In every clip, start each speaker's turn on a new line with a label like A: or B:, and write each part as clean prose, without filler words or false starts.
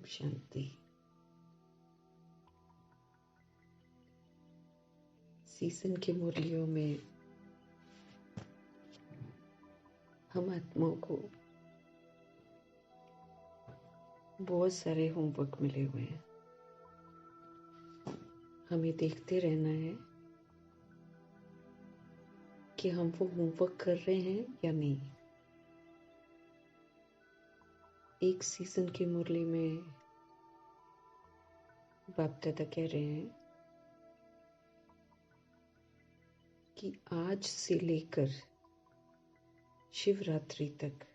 A: शांति। Season की मुरलियों में हम आत्माओं को बहुत सारे होमवर्क मिले हुए हैं। हमें देखते रहना है कि हम वो होमवर्क कर रहे हैं या नहीं। एक सीजन की मुरली में बाप दादा कह रहे हैं कि आज से लेकर शिवरात्रि तक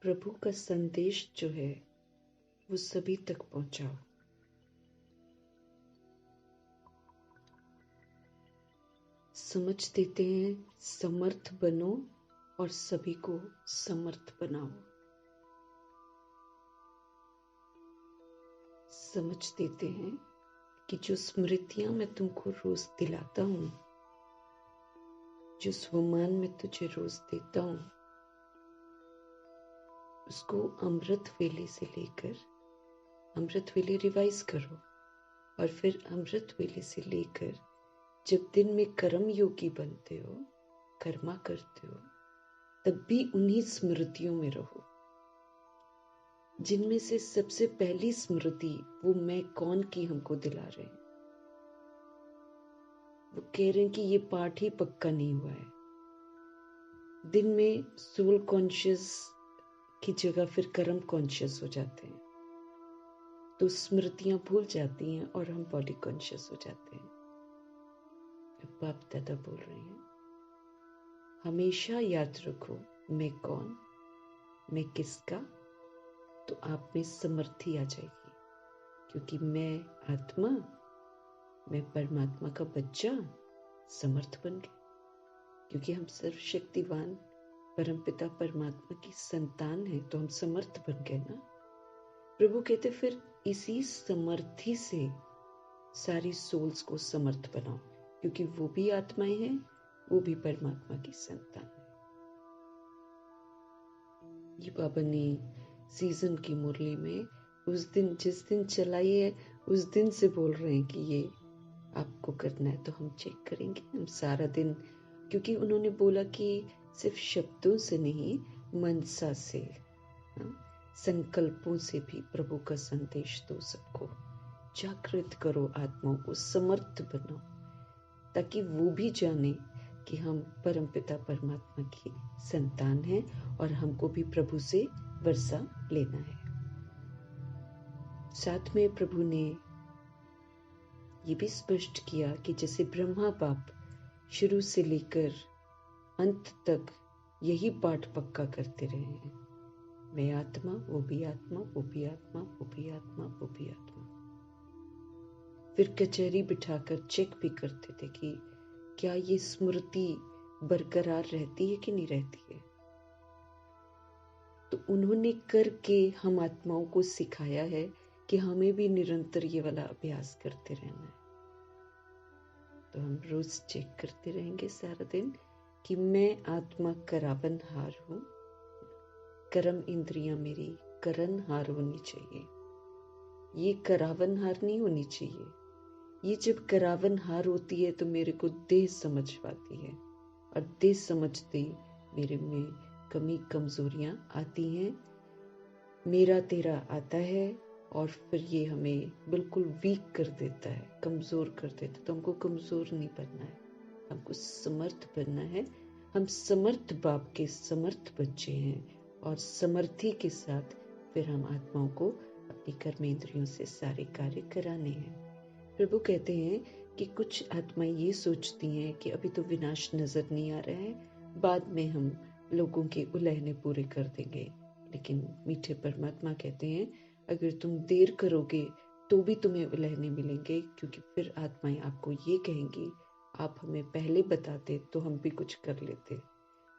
A: प्रभु का संदेश जो है वो सभी तक पहुंचाओ। समझ देते हैं समर्थ बनो और सभी को समर्थ बनाओ। समझ देते हैं कि जो स्मृतियां मैं तुमको रोज दिलाता हूं, जो स्वमान मैं तुझे रोज देता हूं, उसको अमृत वेले से लेकर अमृत वेले रिवाइज करो और फिर अमृत वेले से लेकर जब दिन में कर्म योगी बनते हो, कर्मा करते हो, तब भी उन्हीं स्मृतियों में रहो, जिनमें से सबसे पहली स्मृति वो मैं कौन की हमको दिला रहे हैं। वो कह रहे हैं कि ये पाठ ही पक्का नहीं हुआ है। दिन में सोल कॉन्शियस की जगह फिर कर्म कॉन्शियस हो जाते हैं, तो स्मृतियां भूल जाती हैं और हम बॉडी कॉन्शियस हो जाते हैं। बाप दादा बोल रहे हैं, हमेशा याद रखो मैं कौन, मैं किसका, तो आप में समर्थी आ जाएगी। क्योंकि मैं आत्मा, मैं परमात्मा का बच्चा समर्थ बन गए। क्योंकि हम सर्वशक्तिवान परमपिता परमात्मा की संतान है, तो हम समर्थ बन गए ना। प्रभु कहते फिर इसी समर्थी से सारी सोल्स को समर्थ बनाओ, क्योंकि वो भी आत्माएं हैं, वो भी परमात्मा की संतान है। ये बाबा ने सीजन की मुरली में उस दिन जिस दिन चलाई है उस दिन से बोल रहे हैं कि ये आपको करना है, तो हम चेक करेंगे। हम सारा दिन, क्योंकि उन्होंने बोला कि सिर्फ शब्दों से नहीं, मनसा से, संकल्पों से भी प्रभु का संदेश दो सबको। जागृत करो आत्माओं को, समर्थ बनाओ, ताकि वो भी जाने कि हम परमपिता परमात्मा की संतान हैं और हमको भी प्रभु से वर्षा लेना है। साथ में प्रभु ने ये भी स्पष्ट किया कि जैसे ब्रह्मा बाप शुरू से लेकर अंत तक यही पाठ पक्का करते रहे हैं, मैं आत्मा, वो भी आत्मा, वो भी आत्मा, वो भी आत्मा, वो भी आत्मा। फिर कचहरी बिठाकर चेक भी करते थे कि क्या ये स्मृति बरकरार रहती है कि नहीं रहती है। तो उन्होंने करके हम आत्माओं को सिखाया है कि हमें भी निरंतर ये वाला अभ्यास करते रहना है। तो हम रोज चेक करते रहेंगे सारा दिन कि मैं आत्मा करावन हार हूं, कर्म इंद्रियां मेरी करन हार होनी चाहिए। ये करावन हार नहीं होनी चाहिए। ये जब करावन हार होती है तो मेरे को देह समझ पाती है, और देह समझते मेरे में कमी कमजोरियां आती हैं, मेरा तेरा आता है, और फिर ये हमें बिल्कुल वीक कर देता है, कमजोर कर देता है। तो हमको कमजोर नहीं बनना है, हमको समर्थ बनना है। हम समर्थ बाप के समर्थ बच्चे हैं, और समर्थी के साथ फिर हम आत्माओं को अपनी कर्मेंद्रियों से सारे कार्य कराने हैं। प्रभु कहते हैं कि कुछ आत्माएं ये सोचती हैं कि अभी तो विनाश नजर नहीं आ रहा है, बाद में हम लोगों के उलहने पूरे कर देंगे। लेकिन मीठे परमात्मा कहते हैं अगर तुम देर करोगे तो भी तुम्हें उलहने मिलेंगे, क्योंकि फिर आत्माएं आपको ये कहेंगी आप हमें पहले बताते तो हम भी कुछ कर लेते।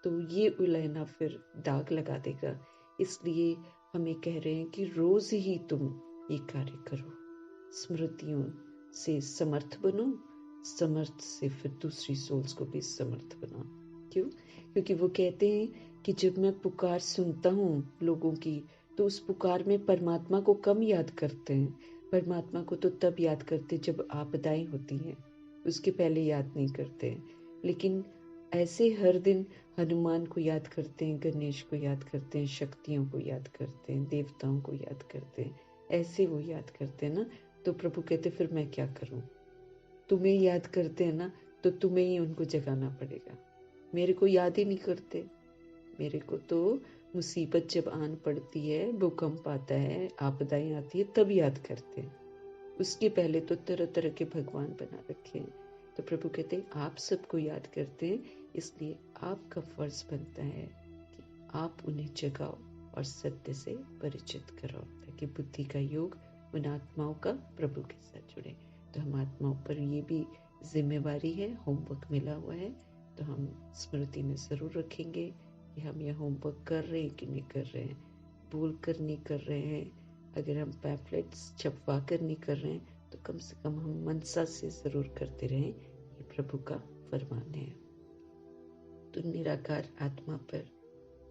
A: तो ये उलहना फिर दाग लगा देगा। इसलिए हमें कह रहे हैं कि रोज ही तुम ये कार्य करो, स्मृतियों से समर्थ बनो, समर्थ से फिर दूसरी सोल्स को भी समर्थ बनाओ। क्यों? क्योंकि वो कहते हैं कि जब मैं पुकार सुनता हूँ लोगों की, तो उस पुकार में परमात्मा को कम याद करते हैं। परमात्मा को तो तब याद करते जब आपदाएं होती हैं, उसके पहले याद नहीं करते हैं। लेकिन ऐसे हर दिन हनुमान को याद करते हैं, गणेश को याद करते हैं, शक्तियों को याद करते हैं, देवताओं को याद करते हैं, ऐसे वो याद करते हैं ना। तो प्रभु कहते फिर मैं क्या करूं? तुम्हें याद करते हैं ना, तो तुम्हें ही उनको जगाना पड़ेगा। मेरे को याद ही नहीं करते। मेरे को तो मुसीबत जब आन पड़ती है, भूकंप आता है, आपदाएं आती है, तब याद करते हैं। उसके पहले तो तरह तरह के भगवान बना रखे हैं। तो प्रभु कहते हैं आप सबको याद करते हैं, इसलिए आपका फर्ज बनता है कि आप उन्हें जगाओ और सत्य से परिचित कराओ, ताकि बुद्धि का योग उन आत्माओं का प्रभु के साथ जुड़े। तो हम आत्माओं पर ये भी जिम्मेवारी है, होमवर्क मिला हुआ है, तो हम स्मृति में जरूर रखेंगे कि हम यह होमवर्क कर रहे हैं कि नहीं कर रहे हैं, भूल कर नहीं कर रहे हैं। अगर हम पैम्फलेट्स छपवा कर नहीं कर रहे हैं, तो कम से कम हम मनसा से जरूर करते रहें। ये प्रभु का फरमान है। तो निराकार आत्मा पर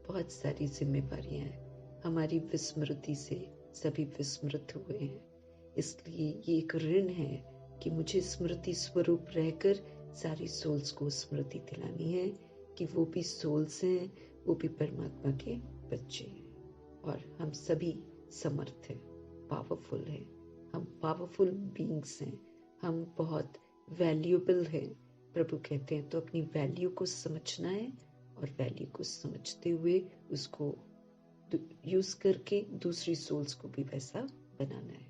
A: बहुत सारी जिम्मेवारियां हैं। हमारी विस्मृति से सभी विस्मृत हुए हैं, इसलिए ये एक ऋण है कि मुझे स्मृति स्वरूप रहकर सारी सोल्स को स्मृति दिलानी है कि वो भी सोल्स हैं, वो भी परमात्मा के बच्चे हैं और हम सभी समर्थ हैं, पावरफुल हैं। हम पावरफुल बीइंग्स हैं, हम बहुत वैल्यूएबल हैं। प्रभु कहते हैं तो अपनी वैल्यू को समझना है और वैल्यू को समझते हुए उसको यूज करके दूसरी सोल्स को भी वैसा बनाना है।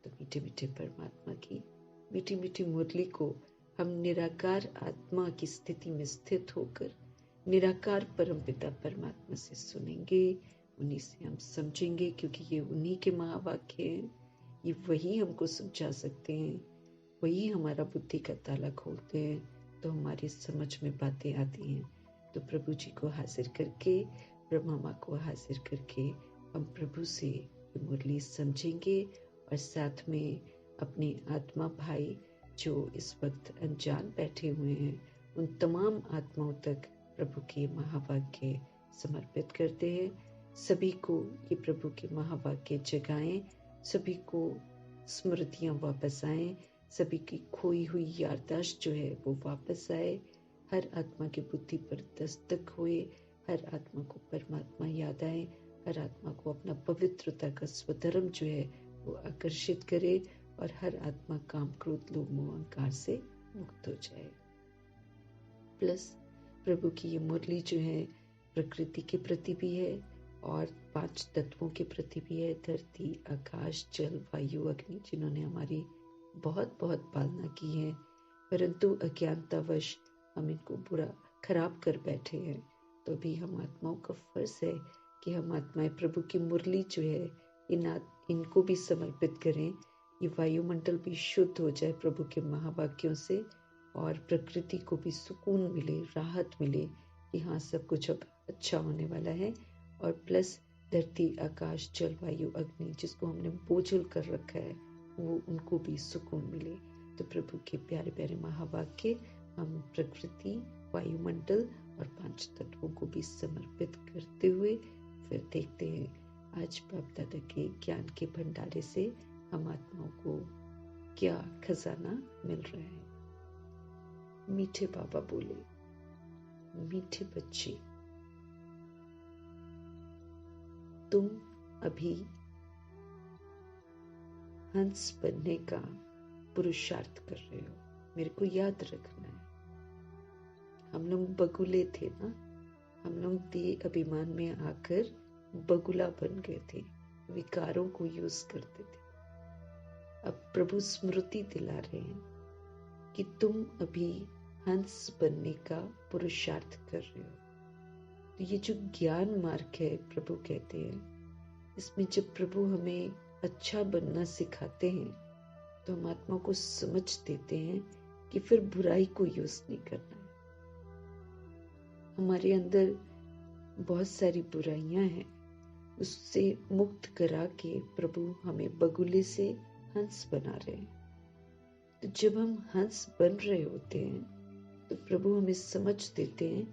A: तो मीठे मीठे परमात्मा की मीठी मीठी मुरली को हम निराकार आत्मा की स्थिति में स्थित होकर निराकार परमपिता परमात्मा से सुनेंगे, उन्हीं से हम समझेंगे, क्योंकि ये उन्हीं के महावाक्य हैं। ये वही हमको समझा सकते हैं, वही हमारा बुद्धि का ताला खोलते हैं, तो हमारी समझ में बातें आती हैं। तो प्रभु जी को हाजिर करके, ब्रह्मा माँ को हाजिर करके हम प्रभु से मुरली समझेंगे और साथ में अपने आत्मा भाई जो इस वक्त अनजान बैठे हुए हैं, उन तमाम आत्माओं तक प्रभु के महावाक्य समर्पित करते हैं। सभी को ये प्रभु के महावाक्य जगाएं, सभी को स्मृतियां वापस आएं, सभी की खोई हुई याददाश्त जो है वो वापस आए, हर आत्मा की बुद्धि पर दस्तक हुए, हर आत्मा को परमात्मा याद आए, हर आत्मा को अपना पवित्रता का स्वधर्म जो है वो आकर्षित करे और हर आत्मा काम क्रोध लोभ मोह अहंकार से मुक्त हो जाए। प्लस प्रभु की ये मुरली जो है प्रकृति के प्रति भी है और 5 तत्वों के प्रति भी है, धरती आकाश जल वायु अग्नि, जिन्होंने हमारी बहुत बहुत पालना की है, परंतु अज्ञानतावश हम इनको बुरा खराब कर बैठे हैं। तो भी हम आत्माओं का फर्ज है कि हम आत्माएं प्रभु की मुरली जो है इनको भी समर्पित करें। ये वायुमंडल भी शुद्ध हो जाए प्रभु के महावाक्यों से और प्रकृति को भी सुकून मिले, राहत मिले कि हाँ सब कुछ अब अच्छा होने वाला है। और प्लस धरती आकाश जल वायु अग्नि जिसको हमने बोझल कर रखा है, वो उनको भी सुकून मिले। तो प्रभु के प्यारे प्यारे महावाक्य हम प्रकृति, वायुमंडल और 5 तत्वों को भी समर्पित करते हुए फिर देखते हैं आज बाप दादा के ज्ञान के भंडारे से हम आत्माओं को क्या खजाना मिल रहा है। मीठे बाबा बोले, मीठे बच्चे, तुम अभी हंस बनने का पुरुषार्थ कर रहे हो। मेरे को याद रखना है, हम लोग बगुले थे ना, हम लोग देह अभिमान में आकर बगुला बन गए थे, विकारों को यूज करते थे। अब प्रभु स्मृति दिला रहे हैं कि तुम अभी हंस बनने का पुरुषार्थ कर रहे हो। तो ये जो ज्ञान मार्ग है, प्रभु कहते हैं, इसमें जब प्रभु हमें अच्छा बनना सिखाते हैं तो हम आत्मा को समझ देते हैं कि फिर बुराई को यूज नहीं करना है। हमारे अंदर बहुत सारी बुराइयां हैं, उससे मुक्त करा के प्रभु हमें बगुले से हंस बना रहे हैं। तो जब हम हंस बन रहे होते हैं तो प्रभु हमें समझ देते हैं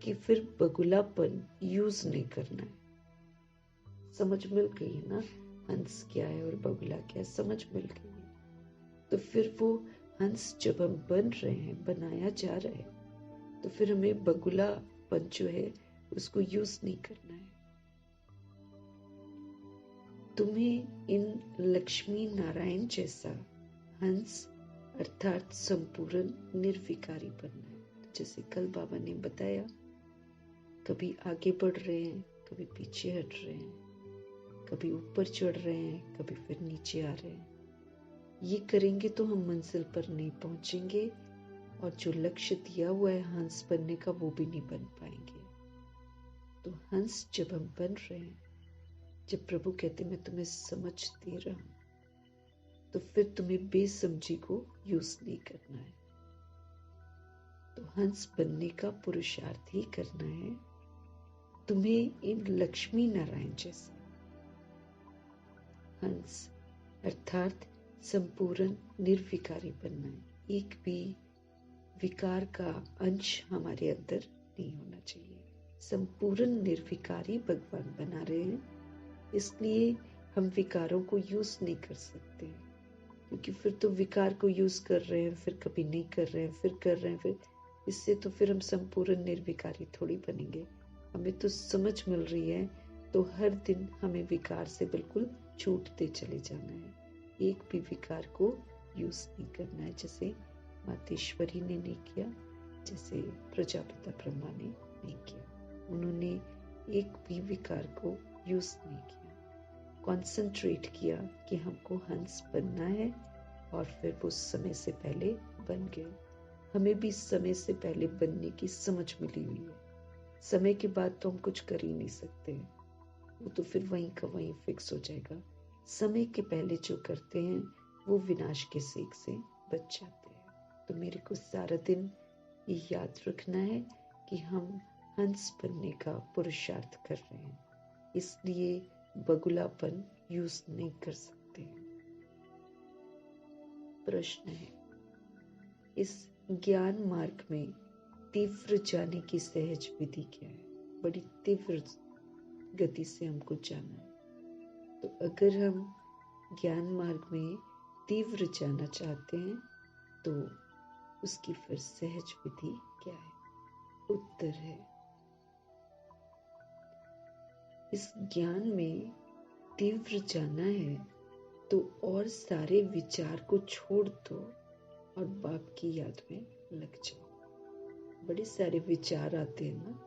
A: क्योंकि फिर बगुलापन यूज नहीं करना है। समझ मिल गई है ना, हंस क्या है और बगुला क्या है, समझ मिल गई है। तो फिर वो हंस जब हम बन रहे हैं, बनाया जा रहा है, तो फिर हमें बगुलापन जो है उसको यूज नहीं करना है। तुम्हें इन लक्ष्मी नारायण जैसा हंस अर्थात संपूर्ण निर्विकारी बनना है। जैसे कल बाबा ने बताया, कभी आगे बढ़ रहे हैं, कभी पीछे हट रहे हैं, कभी ऊपर चढ़ रहे हैं, कभी फिर नीचे आ रहे हैं। ये करेंगे तो हम मंजिल पर नहीं पहुंचेंगे, और जो लक्ष्य दिया हुआ है हंस बनने का वो भी नहीं बन पाएंगे। तो हंस जब हम बन रहे हैं, जब प्रभु कहते मैं तुम्हें समझ दे रहा हूं, तो फिर तुम्हें बेसमझी को यूज नहीं करना है। तो हंस बनने का पुरुषार्थ ही करना है। तुम्हें इन लक्ष्मी नारायण जैसा हंस अर्थात संपूर्ण निर्विकारी बनना है। एक भी विकार का अंश हमारे अंदर नहीं होना चाहिए। संपूर्ण निर्विकारी भगवान बना रहे हैं, इसलिए हम विकारों को यूज नहीं कर सकते, क्योंकि फिर तो विकार को यूज कर रहे हैं, फिर कभी नहीं कर रहे हैं, फिर कर रहे हैं, फिर इससे तो फिर हम संपूर्ण निर्विकारी थोड़ी बनेंगे। हमें तो समझ मिल रही है, तो हर दिन हमें विकार से बिल्कुल छूटते चले जाना है। एक भी विकार को यूज नहीं करना है, जैसे मातेश्वरी ने नहीं किया, जैसे प्रजापिता ब्रह्मा ने नहीं किया। उन्होंने एक भी विकार को यूज नहीं किया। कॉन्सेंट्रेट किया कि हमको हंस बनना है, और फिर वो समय से पहले बन गए। हमें भी समय से पहले बनने की समझ मिली हुई है। समय के बाद तो हम कुछ कर ही नहीं सकते, वो तो फिर वहीं का वहीं फिक्स हो जाएगा। समय के पहले जो करते हैं वो विनाश के सेक से बच जाते हैं। तो मेरे को सारा दिन ये याद रखना है कि हम हंस बनने का पुरुषार्थ कर रहे हैं, इसलिए बगुलापन यूज नहीं कर सकते। प्रश्न है, इस ज्ञान मार्ग में तीव्र जाने की सहज विधि क्या है? बड़ी तीव्र गति से हमको जाना है। तो अगर हम ज्ञान मार्ग में तीव्र जाना चाहते हैं, तो उसकी फिर सहज विधि क्या है? उत्तर है, इस ज्ञान में तीव्र जाना है तो और सारे विचार को छोड़ दो और बाप की याद में लग जाओ। बड़े सारे विचार आते हैं ना,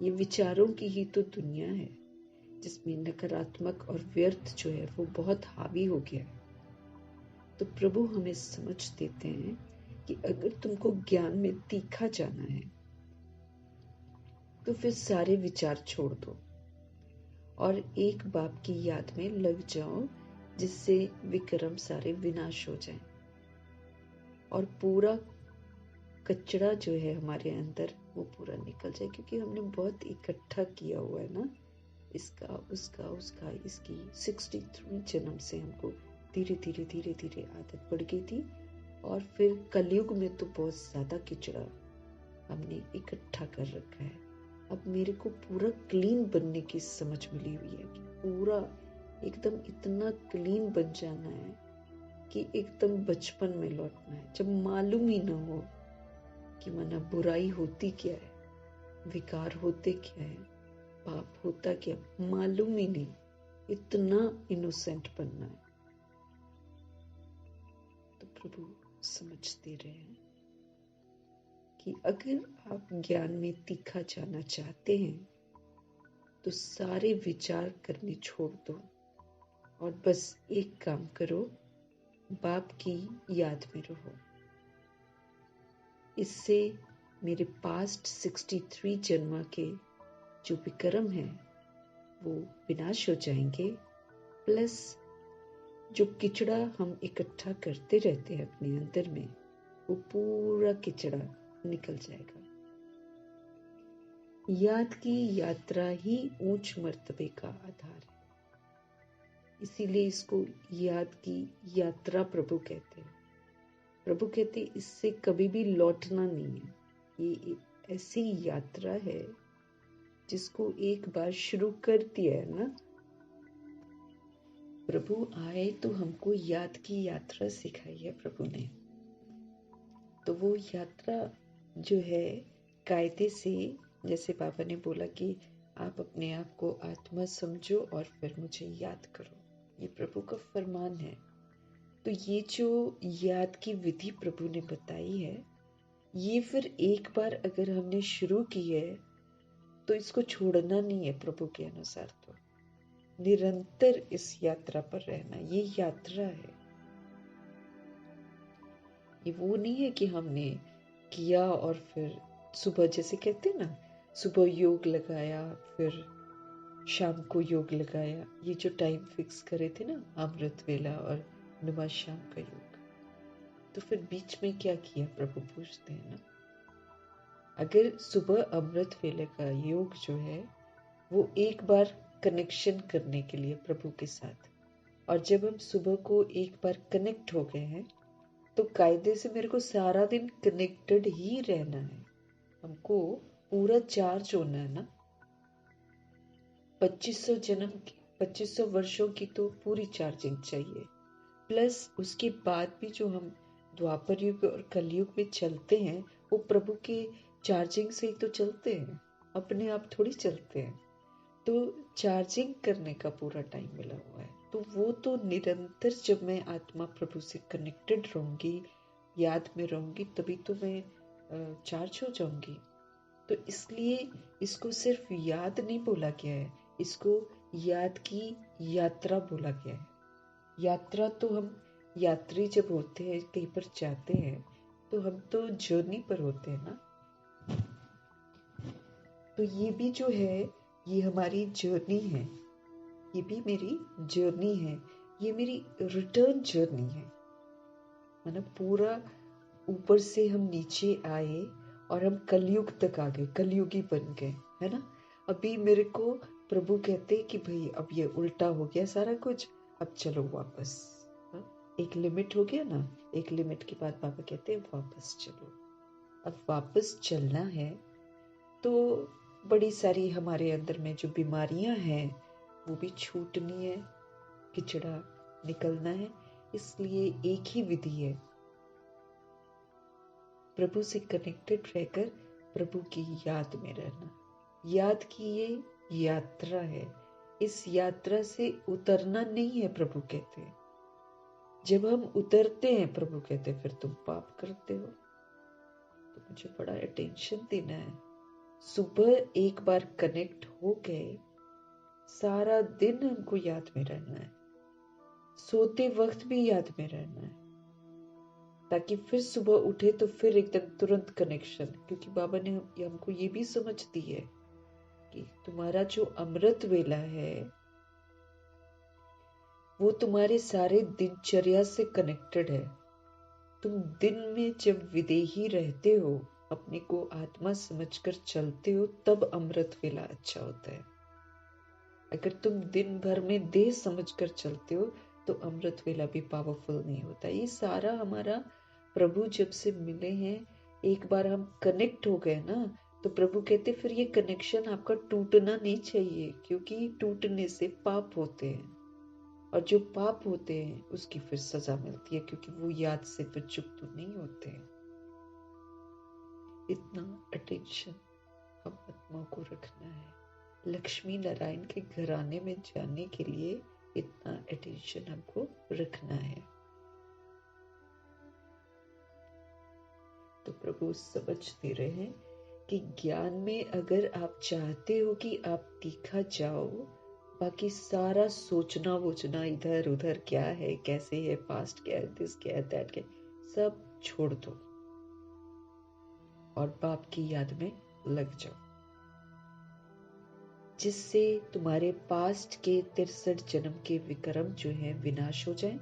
A: ये विचारों की ही तो दुनिया है, जिसमें नकारात्मक और व्यर्थ जो है वो बहुत हावी हो गया है। तो प्रभु हमें समझ देते हैं कि अगर तुमको ज्ञान में तीखा जाना है, तो फिर सारे विचार छोड़ दो और एक बाप की याद में लग जाओ, जिससे विक्रम सारे विनाश हो जाएं और पूरा कचरा जो है हमारे अंदर वो पूरा निकल जाए। क्योंकि हमने बहुत इकट्ठा किया हुआ है ना, इसका उसका उसका इसकी 63 जन्म से हमको धीरे धीरे धीरे धीरे आदत पड़ गई थी। और फिर कलयुग में तो बहुत ज्यादा कचरा हमने इकट्ठा कर रखा है। अब मेरे को पूरा क्लीन बनने की समझ मिली हुई है कि पूरा एकदम इतना क्लीन बन जाना है कि एकदम बचपन में लौटना है, जब मालूम ही ना हो कि मना बुराई होती क्या है, विकार होते क्या है, पाप होता क्या, मालूम ही नहीं, इतना इनोसेंट बनना है। तो प्रभु समझ दे रहे हैं कि अगर आप ज्ञान में तीखा जाना चाहते हैं, तो सारे विचार करने छोड़ दो और बस एक काम करो, बाप की याद में रहो। इससे मेरे पास्ट 63 जन्म के जो विक्रम हैं वो विनाश हो जाएंगे, प्लस जो किचड़ा हम इकट्ठा करते रहते हैं अपने अंदर में, वो पूरा किचड़ा निकल जाएगा। याद की यात्रा ही ऊंच मर्तबे का आधार है, इसीलिए इसको याद की यात्रा प्रभु कहते हैं। प्रभु कहते इससे कभी भी लौटना नहीं है, ये ऐसी यात्रा है जिसको एक बार शुरू कर दिया है ना, प्रभु आए तो हमको याद की यात्रा सिखाई है प्रभु ने। तो वो यात्रा जो है कायदे से, जैसे बाबा ने बोला कि आप अपने आप को आत्मा समझो और फिर मुझे याद करो, ये प्रभु का फरमान है। तो ये जो याद की विधि प्रभु ने बताई है, ये फिर एक बार अगर हमने शुरू की है तो इसको छोड़ना नहीं है प्रभु के अनुसार। तो निरंतर इस यात्रा पर रहना, ये यात्रा है। ये वो नहीं है कि हमने किया और फिर सुबह, जैसे कहते हैं ना, सुबह योग लगाया फिर शाम को योग लगाया, ये जो टाइम फिक्स करे थे ना, अमृत वेला और नमाज शाम का योग, तो फिर बीच में क्या किया प्रभु पूछते हैं ना। अगर सुबह अमृत वेले का योग जो है वो एक बार कनेक्शन करने के लिए प्रभु के साथ, और जब हम सुबह को एक बार कनेक्ट हो गए हैं तो कायदे से मेरे को सारा दिन कनेक्टेड ही रहना है। हमको पूरा चार्ज होना है ना। 2500 जन्म की, 2500 वर्षों की तो पूरी चार्जिंग चाहिए, प्लस उसके बाद भी जो हम द्वापर युग और कलयुग में चलते हैं वो प्रभु के चार्जिंग से ही तो चलते हैं, अपने आप थोड़ी चलते हैं। तो चार्जिंग करने का पूरा टाइम मिला हुआ है। तो वो तो निरंतर, जब मैं आत्मा प्रभु से कनेक्टेड रहूंगी, याद में रहूंगी, तभी तो मैं चार्ज हो जाऊंगी। तो इसलिए इसको सिर्फ याद नहीं बोला गया है, इसको याद की यात्रा बोला गया है। यात्रा तो हम यात्री जब होते हैं, कहीं पर जाते हैं, तो हम तो जर्नी पर होते हैं ना। तो ये भी जो है, ये हमारी जर्नी है, ये भी मेरी जर्नी है, ये मेरी रिटर्न जर्नी है। मतलब पूरा ऊपर से हम नीचे आए और हम कलयुग तक आ गए, कलयुगी बन गए, है ना। अभी मेरे को प्रभु कहते हैं कि भाई अब ये उल्टा हो गया सारा कुछ, अब चलो वापस। हाँ? एक लिमिट हो गया ना, एक लिमिट के बाद बाबा कहते हैं वापस चलो। अब वापस चलना है तो बड़ी सारी हमारे अंदर में जो बीमारियां हैं वो भी छूटनी है, किचड़ा निकलना है। इसलिए एक ही विधि है, प्रभु से कनेक्टेड रहकर प्रभु की याद में रहना। याद की ये यात्रा है, इस यात्रा से उतरना नहीं है। प्रभु कहते हैं जब हम उतरते हैं, प्रभु कहते हैं फिर तुम पाप करते हो। तो मुझे बड़ा अटेंशन देना है। सुबह एक बार कनेक्ट हो गए, सारा दिन हमको याद में रहना है, सोते वक्त भी याद में रहना है, ताकि फिर सुबह उठे तो फिर एकदम तुरंत कनेक्शन। क्योंकि बाबा ने हमको ये भी समझ दी है कि तुम्हारा जो अमृत वेला है वो तुम्हारे सारे दिनचर्या से कनेक्टेड है। तुम दिन में जब विदेही रहते हो, अपने को आत्मा समझकर चलते हो, तब अमृत वेला अच्छा होता है। अगर तुम दिन भर में देह समझकर चलते हो तो अमृत वेला भी पावरफुल नहीं होता। ये सारा हमारा प्रभु जब से मिले हैं, एक बार हम कनेक्ट हो गए ना, तो प्रभु कहते फिर ये कनेक्शन आपका टूटना नहीं चाहिए, क्योंकि टूटने से पाप होते हैं और जो पाप होते हैं उसकी फिर सजा मिलती है, क्योंकि वो याद से फिर चुप तो नहीं होते हैं। इतना अटेंशन हम आत्मा को रखना है। लक्ष्मी नारायण के घराने में जाने के लिए इतना अटेंशन हमको रखना है। तो प्रभु समझ दे रहे हैं कि ज्ञान में अगर आप चाहते हो कि आप तीखा जाओ, बाकी सारा सोचना वोचना इधर उधर क्या है, कैसे है, पास्ट क्या है, दिस क्या है, दैट क्या है, सब छोड़ दो और बाप की याद में लग जाओ, जिससे तुम्हारे पास्ट के 63 जन्म के विक्रम जो है विनाश हो जाए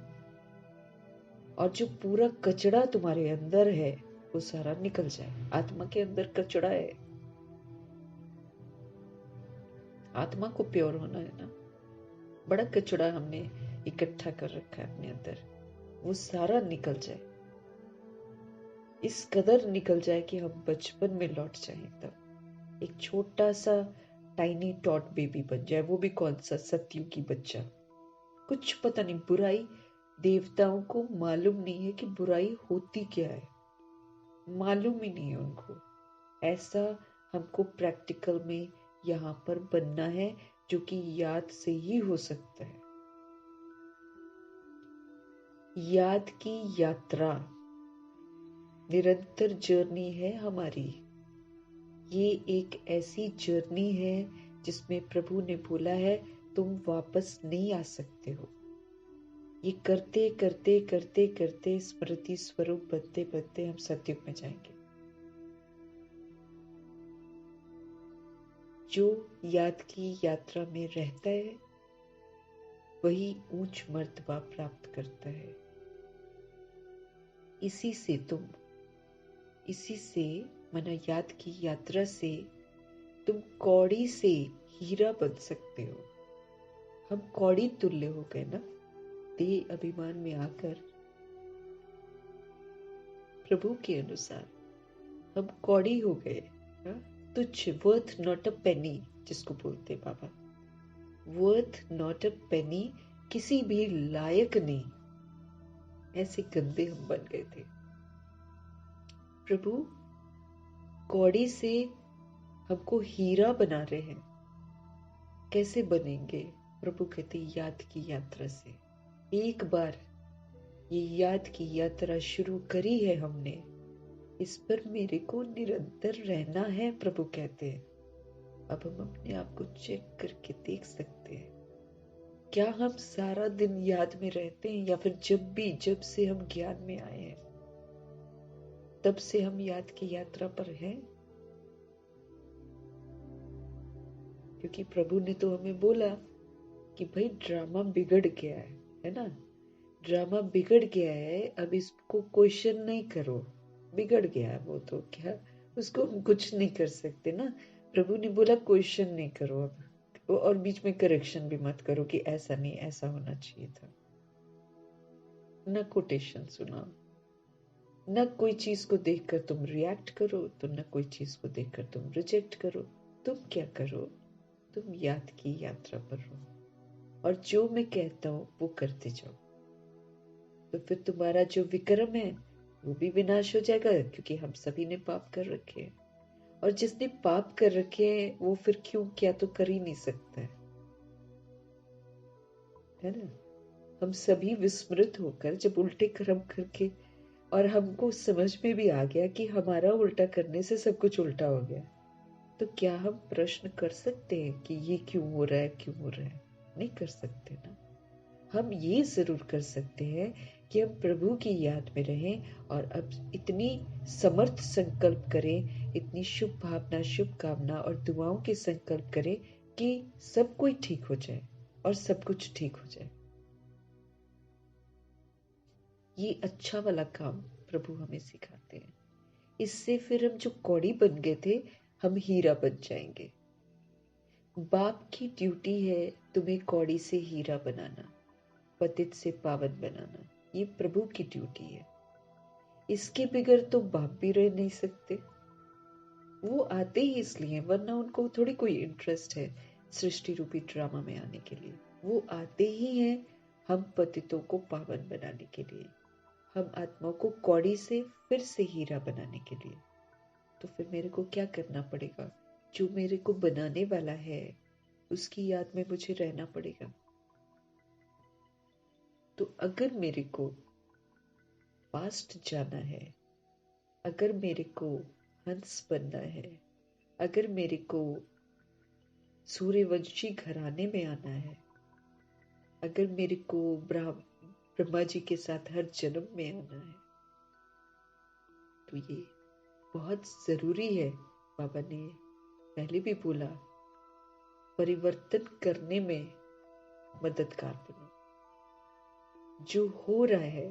A: और जो पूरा कचड़ा तुम्हारे अंदर है वो सारा निकल जाए। आत्मा के अंदर कचड़ा है, आत्मा को प्योर होना है ना। बड़ा कचड़ा हमने इकट्ठा कर रखा है अपने अंदर, वो सारा निकल जाए। इस कदर निकल जाए कि हम बचपन में लौट जाएं। तब एक छोटा सा टाइनी टॉट बेबी बन जाए, वो भी कौन सा, सतयुगी बच्चा। कुछ पता नहीं, बुराई, देवताओं को मालूम नहीं है कि बुराई होती क्या है, मालूम ही नहीं है उनको। ऐसा हमको प्रैक्टिकल में यहाँ पर बनना है, जो कि याद से ही हो सकता है। याद की यात्रा निरंतर जर्नी है हमारी। ये एक ऐसी जर्नी है जिसमें प्रभु ने बोला है तुम वापस नहीं आ सकते हो। ये करते करते करते करते स्मृति स्वरूप बनते बनते हम सतयुग में जाएंगे। जो याद की यात्रा में रहता है वही ऊंच मर्तबा प्राप्त करता है। इसी से माना याद की यात्रा से तुम कौड़ी से हीरा बन सकते हो। हम कौड़ी तुल्य हो गए ना, देह अभिमान में आकर। प्रभु के अनुसार हम कौड़ी हो गए, तुच्छ, वर्थ नॉट अ पेनी, जिसको बोलते बाबा, वर्थ नॉट अ पेनी, किसी भी लायक नहीं। ऐसे गंदे हम बन गए थे। प्रभु कौड़ी से हमको हीरा बना रहे हैं। कैसे बनेंगे? प्रभु कहते याद की यात्रा से। एक बार ये याद की यात्रा शुरू करी है हमने, इस पर मेरे को निरंतर रहना है। प्रभु कहते हैं अब हम अपने आप को चेक करके देख सकते हैं, क्या हम सारा दिन याद में रहते हैं, या फिर जब से हम ज्ञान में आए हैं तब से हम याद की यात्रा पर हैं। क्योंकि प्रभु ने तो हमें बोला कि भाई ड्रामा बिगड़ गया है ना, ड्रामा बिगड़ गया है, अब इसको क्वेश्चन नहीं करो, बिगड़ गया है वो तो क्या, उसको हम कुछ नहीं कर सकते ना। प्रभु ने बोला क्वेश्चन नहीं करो अब, और बीच में करेक्शन भी मत करो कि ऐसा नहीं, ऐसा होना चाहिए था। न कोटेशन सुनाओ, न कोई चीज को देखकर तुम रिएक्ट करो, तो न कोई चीज को देखकर तुम रिजेक्ट करो। तुम क्या करो, तुम याद की यात्रा पर रहो, और जो मैं कहता हूं वो करते जाओ। तो फिर तुम्हारा जो विक्रम है वो भी विनाश हो जाएगा, क्योंकि हम सभी ने पाप कर रखे हैं। और जिसने पाप कर रखे हैं वो फिर क्यों क्या तो कर ही नहीं सकता है ना। हम सभी विस्मृत होकर जब उल्टे कर्म करके, और हमको समझ में भी आ गया कि हमारा उल्टा करने से सब कुछ उल्टा हो गया, तो क्या हम प्रश्न कर सकते हैं कि ये क्यों हो रहा है, क्यों हो रहा है? नहीं कर सकते ना। हम ये जरूर कर सकते हैं कि हम प्रभु की याद में रहें, और अब इतनी समर्थ संकल्प करें, इतनी शुभ भावना, शुभ कामना और दुआओं के संकल्प करें कि सब कोई ठीक हो जाए और सब कुछ ठीक हो जाए। ये अच्छा वाला काम प्रभु हमें सिखाते हैं। इससे फिर हम जो कौड़ी बन गए थे, हम हीरा बन जाएंगे। बाप की ड्यूटी है तुम्हें कौड़ी से हीरा बनाना, पतित से पावन बनाना। ये प्रभु की ड्यूटी है। इसके बगैर तो बाप भी रह नहीं सकते। वो आते ही इसलिए, वरना उनको थोड़ी कोई इंटरेस्ट है सृष्टि रूपी ड्रामा में आने के लिए। वो आते ही हैं हम पतितों को पावन बनाने के लिए, हम आत्माओं को कौड़ी से फिर से हीरा बनाने के लिए। तो फिर मेरे को क्या करना पड़ेगा? जो मेरे को बनाने वाला है उसकी याद में मुझे रहना पड़ेगा। तो अगर मेरे को पास्ट जाना है, अगर मेरे को हंस बनना है, अगर मेरे को सूर्यवंशी घराने में आना है, अगर मेरे को ब्रह्मा जी के साथ हर जन्म में आना है, तो ये बहुत जरूरी है। बाबा ने पहले भी बोला, परिवर्तन करने में मददगार बनो। जो हो रहा है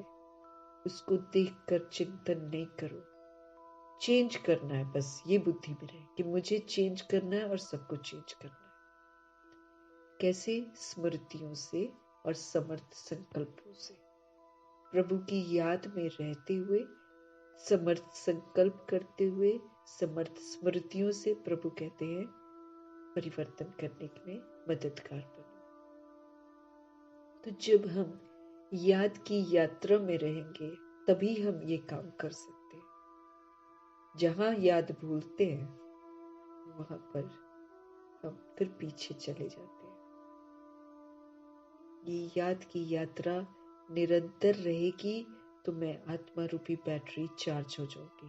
A: उसको देखकर चिंतन नहीं करो, चेंज करना है, बस ये बुद्धि में रहे कि मुझे चेंज करना है और सबको चेंज करना है। कैसे? स्मृतियों से और समर्थ संकल्पों से, प्रभु की याद में रहते हुए समर्थ संकल्प करते हुए समर्थ स्मृतियों से प्रभु कहते हैं परिवर्तन करने में मददगार बनो। तो जब हम याद की यात्रा में रहेंगे तभी हम ये काम कर सकते हैं। जहां याद भूलते हैं वहां पर हम फिर पीछे चले जाते हैं। ये याद की यात्रा निरंतर रहेगी तो मैं आत्मा रूपी बैटरी चार्ज हो जाऊंगी।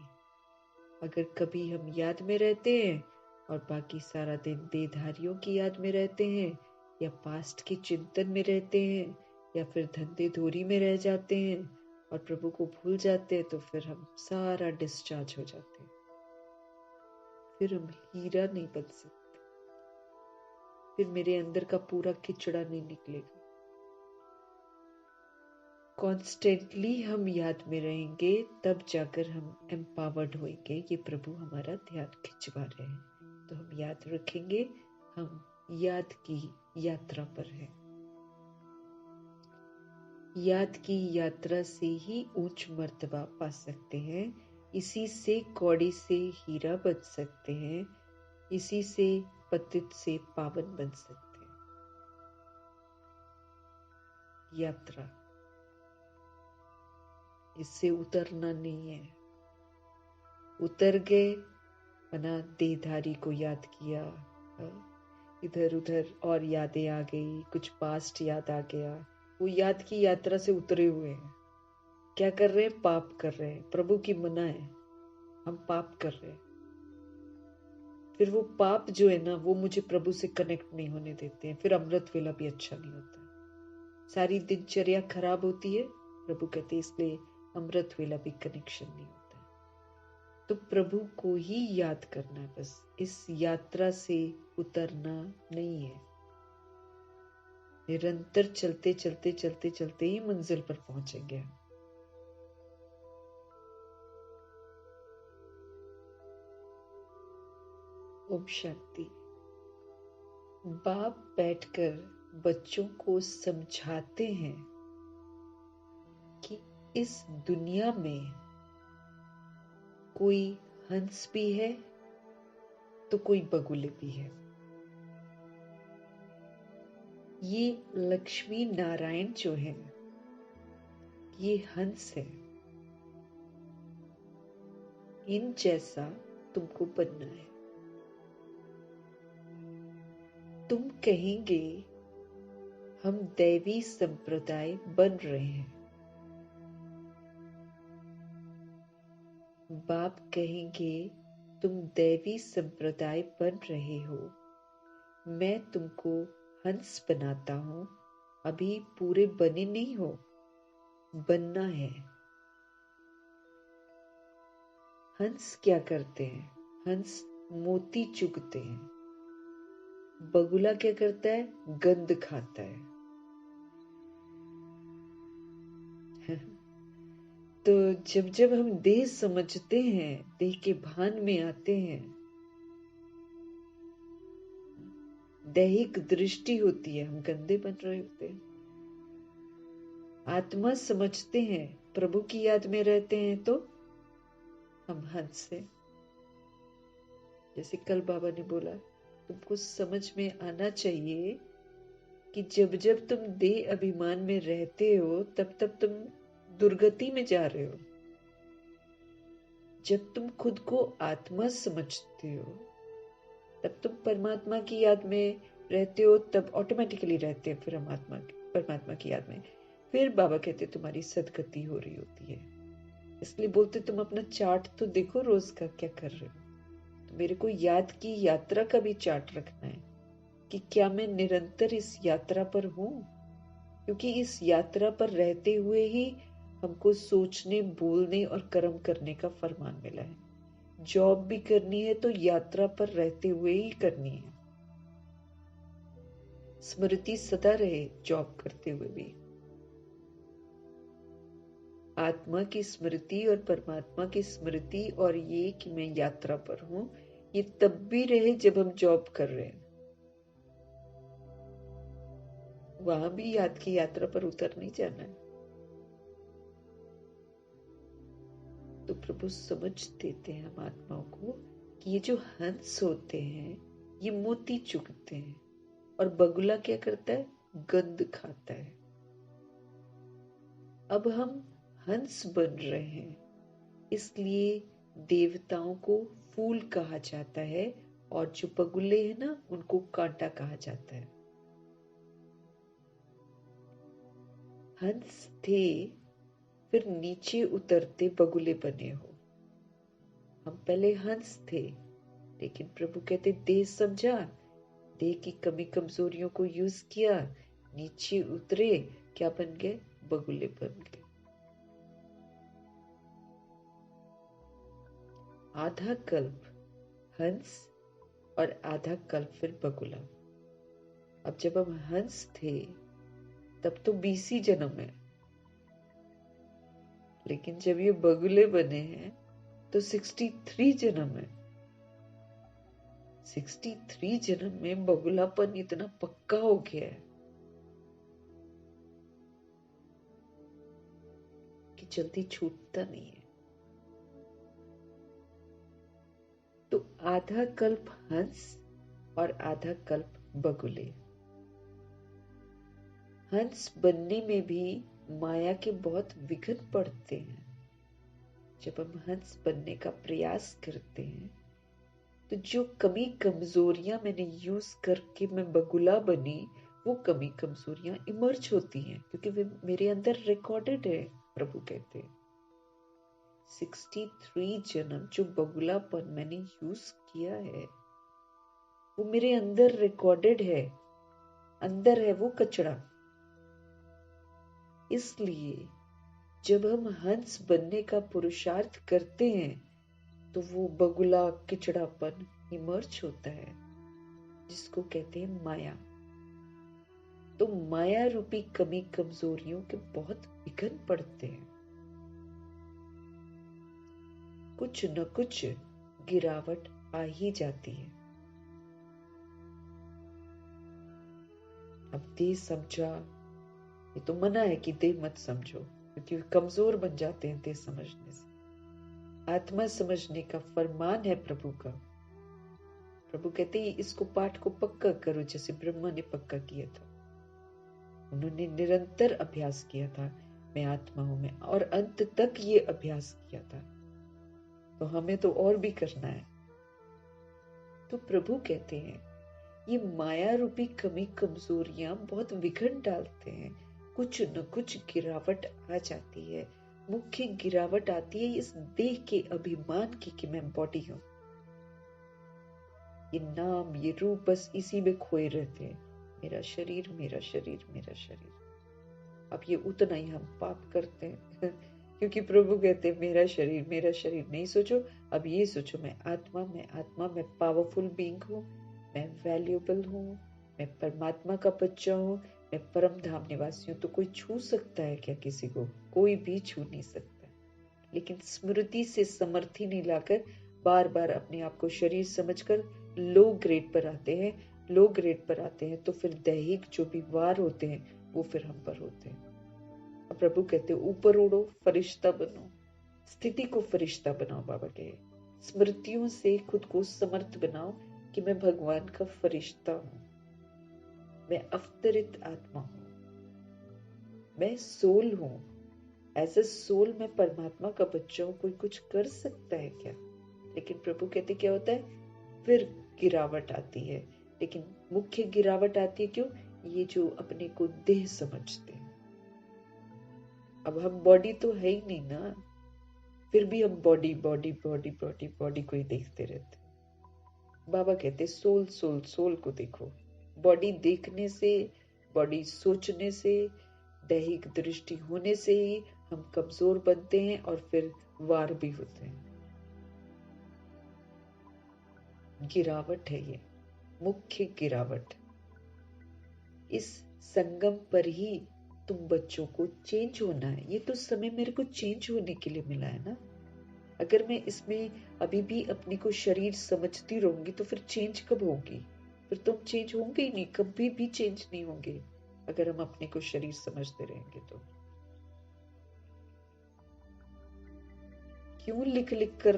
A: अगर कभी हम याद में रहते हैं और बाकी सारा दिन देहधारियों की याद में रहते हैं या पास्ट के चिंतन में रहते हैं या फिर धंधे धोरी में रह जाते हैं और प्रभु को भूल जाते हैं तो फिर हम सारा डिस्चार्ज हो जाते हैं। फिर हम हीरा नहीं बन सकते, फिर मेरे अंदर का पूरा किचड़ा नहीं निकलेगा। कॉन्स्टेंटली हम याद में रहेंगे तब जाकर हम एम्पावर्ड होंगे। ये प्रभु हमारा ध्यान खिंचवा रहे हैं। तो हम याद रखेंगे हम याद की यात्रा पर हैं। याद की यात्रा से ही उच्च मर्तबा पा सकते हैं। इसी से कौड़ी से हीरा बन सकते हैं। इसी से पतित से पावन बन सकते हैं। यात्रा, इससे उतरना नहीं है। उतर गए बना देहधारी को याद किया, इधर उधर और यादें आ गई, कुछ पास्ट याद आ गया। वो याद की यात्रा से उतरे हुए हैं। क्या कर रहे हैं? पाप कर रहे हैं। प्रभु की मना है, हम पाप कर रहे हैं। फिर वो पाप जो है ना वो मुझे प्रभु से कनेक्ट नहीं होने देते हैं। फिर अमृत वेला भी अच्छा नहीं होता है। सारी दिनचर्या खराब होती है। प्रभु कहते हैं इसलिए अमृत वेला भी कनेक्शन नहीं होता है। तो प्रभु को ही याद करना है बस। इस यात्रा से उतरना नहीं है। निरंतर चलते चलते चलते चलते ही मंजिल पर पहुंचेंगे। ओम शांति। बाप बैठकर बच्चों को समझाते हैं कि इस दुनिया में कोई हंस भी है तो कोई बगुले भी है। ये लक्ष्मी नारायण जो है ये हंस है। इन जैसा तुमको बनना है। तुम कहेंगे हम दैवी संप्रदाय बन रहे हैं। बाप कहेंगे तुम दैवी संप्रदाय बन रहे हो। मैं तुमको हंस बनाता हूं। अभी पूरे बने नहीं हो, बनना है। हंस क्या करते हैं? हंस मोती चुगते हैं। बगुला क्या करता है? गंध खाता है। तो जब जब हम देह समझते हैं, देह के भान में आते हैं, दैहिक दृष्टि होती है, हम गंदे बन रहे होते हैं। आत्मा समझते हैं, प्रभु की याद में रहते हैं तो हम हंस से। जैसे कल बाबा ने बोला तुमको समझ में आना चाहिए कि जब जब तुम देह अभिमान में रहते हो तब तब तुम दुर्गति में जा रहे हो। जब तुम खुद को आत्मा समझते हो तब तुम परमात्मा की याद में रहते हो, तब ऑटोमेटिकली रहते हैं फिर हम परमात्मा की याद में। फिर बाबा कहते तुम्हारी सदगति हो रही होती है। इसलिए बोलते तुम अपना चार्ट तो देखो रोज का क्या कर रहे हो। तो मेरे को याद की यात्रा का भी चार्ट रखना है कि क्या मैं निरंतर इस यात्रा पर हूं, क्योंकि इस यात्रा पर रहते हुए ही हमको सोचने, बोलने और कर्म करने का फरमान मिला है। जॉब भी करनी है तो यात्रा पर रहते हुए ही करनी है। स्मृति सदा रहे जॉब करते हुए भी। आत्मा की स्मृति और परमात्मा की स्मृति और ये कि मैं यात्रा पर हूं, ये तब भी रहे जब हम जॉब कर रहे हैं। वहां भी याद की यात्रा पर उतर नहीं जाना है। तो प्रभु समझ देते हैं हम आत्माओं को कि ये जो हंस होते हैं ये मोती चुगते हैं, और बगुला क्या करता है? गंध खाता है। अब हम हंस बन रहे हैं, इसलिए देवताओं को फूल कहा जाता है, और जो बगुले हैं ना उनको कांटा कहा जाता है। हंस थे, फिर नीचे उतरते बगुले बने हो। हम पहले हंस थे, लेकिन प्रभु कहते देह समझा, देह की कमी कमजोरियों को यूज किया, नीचे उतरे, क्या बन गए? बगुले बन गए। आधा कल्प हंस और आधा कल्प फिर बगुला। अब जब हम हंस थे तब तो 20 जन्म है, लेकिन जब ये बगुले बने हैं तो 63 जन्म है। 63 जन्म में बगुलापन इतना पक्का हो गया है कि जल्दी छूटता नहीं है। तो आधा कल्प हंस और आधा कल्प बगुले। हंस बनने में भी माया के बहुत विघ्न पड़ते हैं। जब हम हंस बनने का प्रयास करते हैं तो जो कमी कमजोरियां मैंने यूज करके मैं बगुला बनी, वो कमी कमजोरियां इमर्ज होती हैं, क्योंकि वे मेरे अंदर रिकॉर्डेड है। प्रभु कहते हैं 63 जन्म जो बगुलापन मैंने यूज किया है वो मेरे अंदर रिकॉर्डेड है, अंदर है वो कचरा। इसलिए जब हम हंस बनने का पुरुषार्थ करते हैं तो वो बगुला किचड़ापन इमर्ज होता है, जिसको कहते हैं माया। तो माया रूपी कमी कमजोरियों के बहुत विघ्न पड़ते हैं। कुछ न कुछ गिरावट आ ही जाती है। अब देह समझा, ये तो मना है कि देह मत समझो, क्योंकि कमजोर बन जाते हैं देह समझने से। आत्मा समझने का फरमान है प्रभु का। प्रभु कहते हैं इसको पाठ को पक्का करो, जैसे ब्रह्मा ने पक्का किया था। उन्होंने निरंतर अभ्यास किया था, मैं आत्मा हूं मैं, और अंत तक ये अभ्यास किया था। तो हमें तो और भी करना है। तो प्रभु कहते हैं ये माया रूपी कमी कमजोरियां बहुत विघ्न डालते हैं। कुछ न कुछ गिरावट आ जाती है। मुख्य गिरावट आती है इस देह के अभिमान की कि मैं बॉडी हूं। ये नाम, ये रूप, बस इसी में खोए रहते हैं। मेरा शरीर, मेरा शरीर, मेरा शरीर। अब ये उतना ही हम पाप करते हैं क्योंकि प्रभु कहते हैं मेरा शरीर नहीं सोचो। अब ये सोचो मैं आत्मा, मैं पावरफुल बीइंग हूँ, मैं वैल्यूएबल हूँ, मैं परमात्मा का बच्चा हूँ, मैं परम धाम निवासी हूँ। तो कोई छू सकता है क्या किसी को? कोई भी छू नहीं सकता। लेकिन स्मृति से समर्थी नहीं लाकर बार बार अपने आप को शरीर समझकर लो ग्रेड पर आते हैं। लो ग्रेड पर आते हैं तो फिर दैहिक जो भी वार होते हैं वो फिर हम पर होते हैं। अब प्रभु कहते हैं ऊपर उड़ो, फरिश्ता बनो, स्थिति को फरिश्ता बनाओ। बाबा कहे स्मृतियों से खुद को समर्थ बनाओ कि मैं भगवान का फरिश्ता हूं, मैं अवतरित आत्मा हूं, मैं सोल हूं। एज ए सोल मैं परमात्मा का बच्चा हूं। कोई कुछ कर सकता है क्या? लेकिन प्रभु कहते क्या होता है? फिर गिरावट आती है। लेकिन मुख्य गिरावट आती है क्यों? ये जो अपने को देह समझते हैं। अब हम बॉडी तो है ही नहीं ना, फिर भी हम body body body body body को ही देखते रहते। बाबा कहते सोल सोल सोल को देखो। बॉडी देखने से, बॉडी सोचने से, दैहिक दृष्टि होने से ही हम कमजोर बनते हैं और फिर वार भी होते हैं। गिरावट है ये, मुख्य गिरावट। इस संगम पर ही तुम बच्चों को चेंज होना है। ये तो समय मेरे को चेंज होने के लिए मिला है ना। अगर मैं इसमें अभी भी अपने को शरीर समझती रहूंगी तो फिर चेंज कब होगी? फिर तुम चेंज होंगे ही नहीं, कभी भी चेंज नहीं होंगे अगर हम अपने को शरीर समझते रहेंगे तो। क्यों लिख लिख कर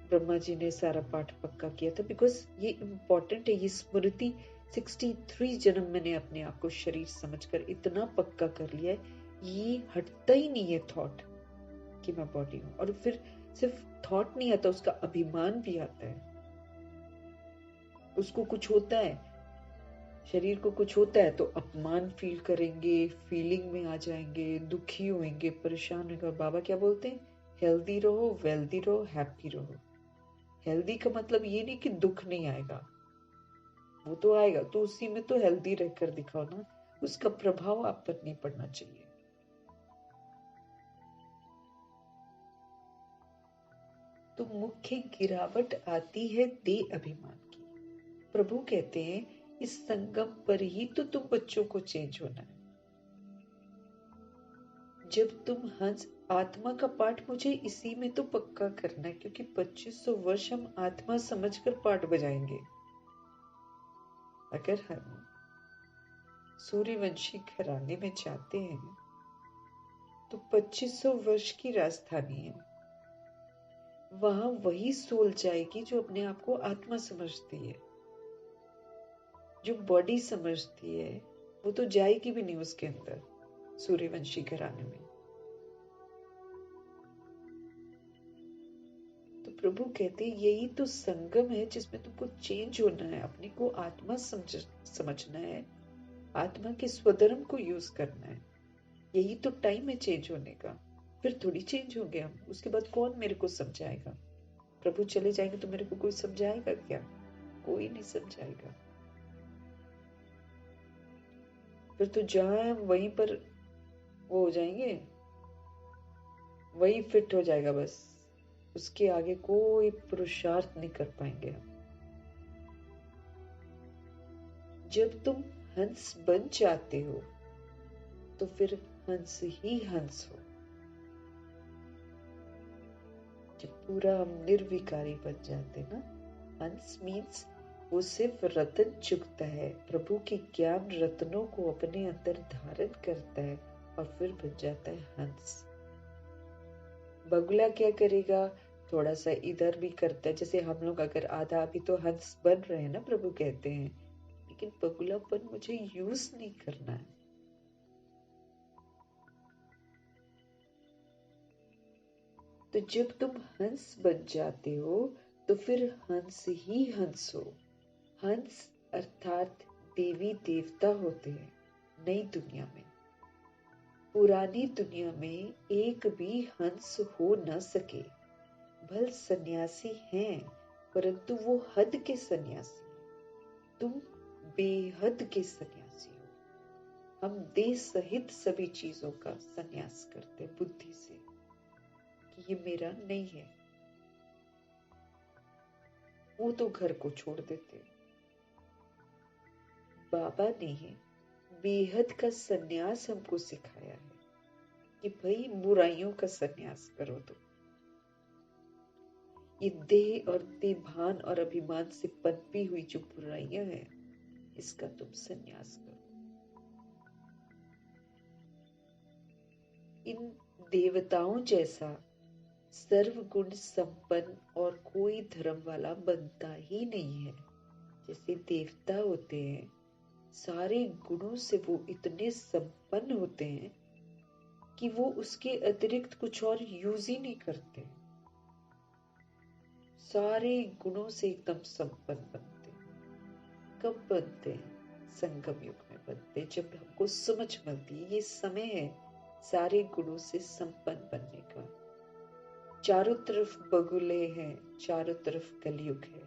A: ब्रह्मा जी ने सारा पाठ पक्का किया था? बिकॉज ये इम्पोर्टेंट है, ये स्मृति 63 जन्म मैंने अपने आप को शरीर समझकर इतना पक्का कर लिया है, ये हटता ही नहीं है थॉट कि मैं बॉडी हूं। और फिर सिर्फ थॉट नहीं आता, उसका अभिमान भी आता है। उसको कुछ होता है, शरीर को कुछ होता है तो अपमान फील करेंगे, फीलिंग में आ जाएंगे, दुखी होंगे, परेशान होंगे। बाबा क्या बोलते हैं? हेल्दी रहो, वेल्दी रहो, हैप्पी रहो। हेल्दी का मतलब ये नहीं कि दुख नहीं आएगा, वो तो आएगा, तो उसी में तो हेल्दी रहकर दिखाओ ना, उसका प्रभाव आप पर नहीं पड़ना चाहिए। तो मुख्य गिरावट आती है देह अभिमान की। प्रभु कहते हैं इस संगम पर ही तो तुम बच्चों को चेंज होना है। जब तुम हंस, आत्मा का पाठ मुझे इसी में तो पक्का करना है, क्योंकि 2500 वर्ष हम आत्मा समझकर पाठ बजाएंगे। अगर हम सूर्यवंशी घराने में जाते हैं तो 2500 वर्ष की राजधानी है, वहां वही सोल जाएगी जो अपने आप को आत्मा समझती है। जो बॉडी समझती है वो तो जाएगी भी नहीं उसके अंदर, सूर्यवंशी घराने में। तो प्रभु कहते हैं यही तो संगम है जिसमें तुमको चेंज होना है, अपने को आत्मा समझना है, आत्मा के स्वधर्म को यूज करना है। यही तो टाइम है चेंज होने का। फिर थोड़ी चेंज होंगे हम, उसके बाद कौन मेरे को समझाएगा? प्रभु चले जाएंगे तो मेरे को कोई समझाएगा क्या? कोई नहीं समझाएगा। फिर तो जहां हम वहीं पर वो हो जाएंगे, वही फिट हो जाएगा बस, उसके आगे कोई पुरुषार्थ नहीं कर पाएंगे हम। जब तुम हंस बन जाते हो तो फिर हंस ही हंस हो। जब पूरा हम निर्विकारी बन जाते ना, हंस मीन्स वो सिर्फ रत्न चुगता है, प्रभु के ज्ञान रत्नों को अपने अंदर धारण करता है और फिर बन जाता है हंस। बगुला क्या करेगा? थोड़ा सा इधर भी करता है, जैसे हम लोग अगर आधा, अभी तो हंस बन रहे हैं ना, प्रभु कहते हैं, लेकिन बगुलापन मुझे यूज नहीं करना है। तो जब तुम हंस बन जाते हो तो फिर हंस ही हंस हो। हंस अर्थात देवी देवता होते हैं नई दुनिया में। पुरानी दुनिया में एक भी हंस हो न सके। भल सन्यासी हैं परंतु वो हद के सन्यासी, तुम बेहद के सन्यासी हो। हम देह सहित सभी चीजों का सन्यास करते बुद्धि से कि ये मेरा नहीं है, वो तो घर को छोड़ देते। बाबा ने बेहद का सन्यास हमको सिखाया है कि भाई बुराइयों का सन्यास करो। तो ये देह और देभान और अभिमान से पनपी हुई जो बुराइयां हैं, इसका तुम सन्यास करो। इन देवताओं जैसा सर्वगुण संपन्न और कोई धर्म वाला बनता ही नहीं है। जैसे देवता होते हैं, सारे गुणों से वो इतने संपन्न होते हैं कि वो उसके अतिरिक्त कुछ और यूज ही नहीं करते। सारे गुणों से एकदम संपन्न बनते। कब बनते हैं? संगम युग में बनते, जब हमको समझ मिलती है ये समय है सारे गुणों से संपन्न बनने का। चारों तरफ बगुले हैं, चारों तरफ कलयुग है,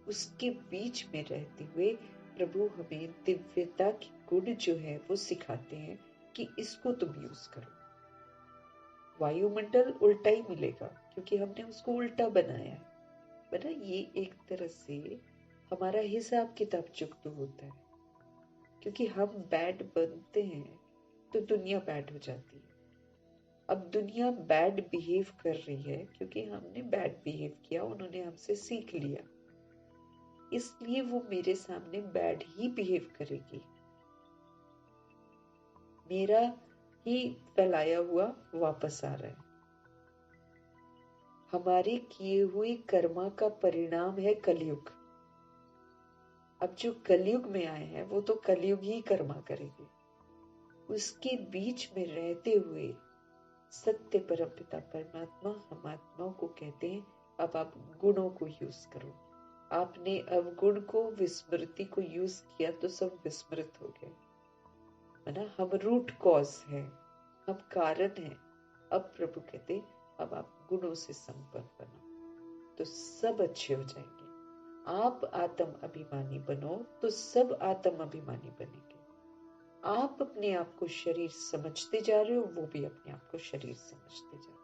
A: उसके बीच में रहते हुए प्रभु हमें दिव्यता के गुण जो है वो सिखाते हैं कि इसको तुम यूज करो। वायुमंडल उल्टा ही मिलेगा क्योंकि हमने उसको उल्टा बनाया है। बना ये एक तरह से हमारा हिसाब किताब चुकता होता है, क्योंकि हम बैड बनते हैं तो दुनिया बैड हो जाती है। अब दुनिया बैड बिहेव कर रही है क्योंकि हमने बैड बिहेव किया, उन्होंने हमसे सीख लिया, इसलिए वो मेरे सामने बैड ही बिहेव करेगी। मेरा ही फैलाया हुआ वापस आ रहा है। हमारे किए हुए कर्मा का परिणाम है कलयुग। अब जो कलयुग में आए हैं वो तो कलयुग ही कर्मा करेंगे। उसके बीच में रहते हुए सत्य परमपिता परमात्मा हम आत्माओं को कहते हैं अब आप गुणों को यूज करो। आपने अवगुण को विस्मृति को यूज किया तो सब विस्मृत हो गए, है ना। हम रूट कॉज है, हम कारण है। अब प्रभु कहते अब आप गुणों से संपन्न बनो तो सब अच्छे हो जाएंगे। आप आत्म अभिमानी बनो तो सब आत्म अभिमानी बनेंगे। आप अपने आप को शरीर समझते जा रहे हो, वो भी अपने आप को शरीर समझते जा रहे हो।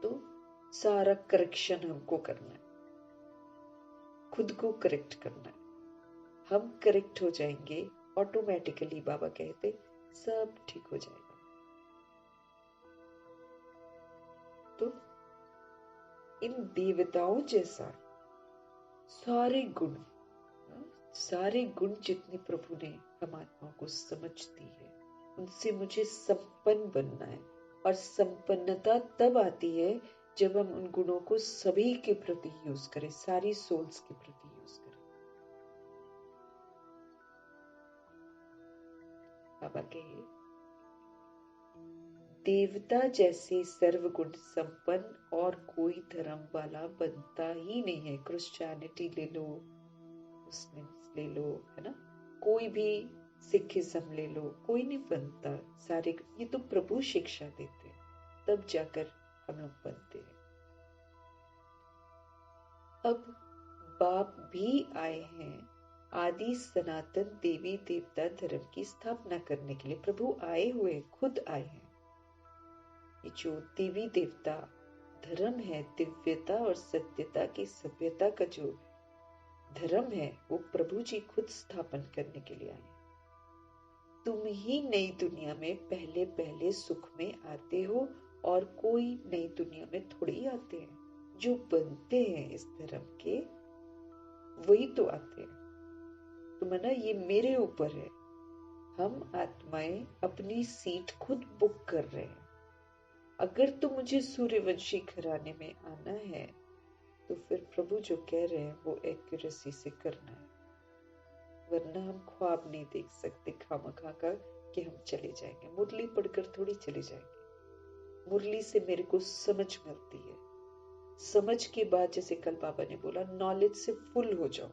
A: तो सारा करेक्शन हमको करना है, खुद को करेक्ट करना है। हम करेक्ट हो जाएंगे ऑटोमेटिकली, बाबा कहते सब ठीक हो जाएगा। तो इन देवताओं जैसा सारे गुण जितने प्रभु ने हम आत्मा को समझ दी है, उनसे मुझे संपन्न बनना है। और संपन्नता तब आती है जब हम उन गुणों को सभी के प्रति यूज करें, सारी सोल्स के प्रति यूज करें। बाबा कहे देवता जैसे सर्वगुण संपन्न और कोई धर्म वाला बनता ही नहीं है। क्रिश्चियनिटी ले लो, मुस्लिम्स ले लो, है ना, कोई भी सिखिज्म ले लो, कोई नहीं बनता। सारे ये तो प्रभु शिक्षा देते हैं, तब जाकर हम लोग बनते हैं। अब बाप भी आए हैं आदि सनातन देवी देवता धर्म की स्थापना करने के लिए। प्रभु आए हुए, खुद आए हैं। ये जो देवी देवता धर्म है, दिव्यता और सत्यता की सभ्यता का जो धर्म है, वो प्रभु जी खुद स्थापन करने के लिए आए। तुम ही नई दुनिया में पहले पहले सुख में आते हो और कोई नई दुनिया में थोड़ी आते हैं। जो बनते हैं इस धर्म के वही तो आते हैं। तो मना ये मेरे ऊपर है, हम आत्माएं अपनी सीट खुद बुक कर रहे हैं। अगर तो मुझे सूर्यवंशी घराने में आना है तो फिर प्रभु जो कह रहे हैं वो एक्यूरेसी से करना है, वरना हम ख्वाब नहीं देख सकते खामखा का कि हम चले जाएंगे। मुरली पढ़कर थोड़ी चले जाएंगे। मुरली से मेरे को समझ मिलती है। समझ के बाद जैसे कल बाबा ने बोला नॉलेज से फुल हो जाओ,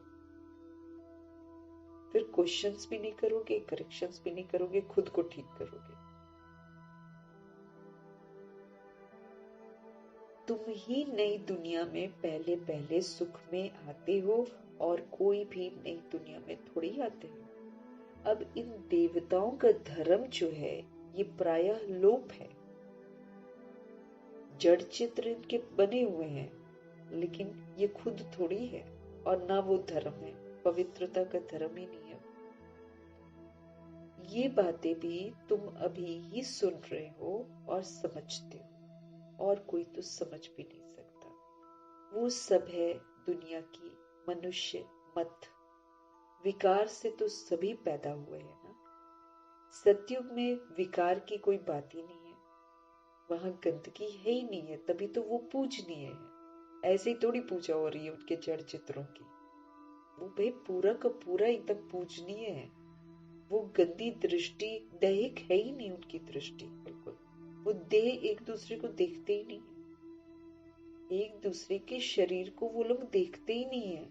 A: फिर क्वेश्चंस भी नहीं करोगे, करेक्शंस भी नहीं करोगे, खुद को ठीक करोगे। तुम ही नई दुनिया में पहले पहले सुख में आते हो और कोई भी नई दुनिया में थोड़ी आते हो। अब इन देवताओं का धर्म जो है ये प्रायः लोप है। जड़ चित्र इनके बने हुए हैं, लेकिन ये खुद थोड़ी है और ना वो धर्म है। पवित्रता का धर्म ही नहीं है। ये बातें भी तुम अभी ही सुन रहे हो और समझते हो, और कोई तो समझ भी नहीं सकता। वो सब है दुनिया की मनुष्य मत। विकार से तो सभी पैदा हुए हैं ना। सतयुग में विकार की कोई बात ही नहीं है, वहां गंदगी है ही नहीं है, तभी तो वो पूजनीय है। ऐसे ही थोड़ी पूजा हो रही है उनके जड़ चित्रों की। वो भाई पूरा का पूरा एकदम पूजनीय है। वो गंदी दृष्टि दैहिक है ही नहीं उनकी दृष्टि, बिल्कुल। वो देह एक दूसरे को देखते ही नहीं है, एक दूसरे के शरीर को वो लोग देखते ही नहीं है।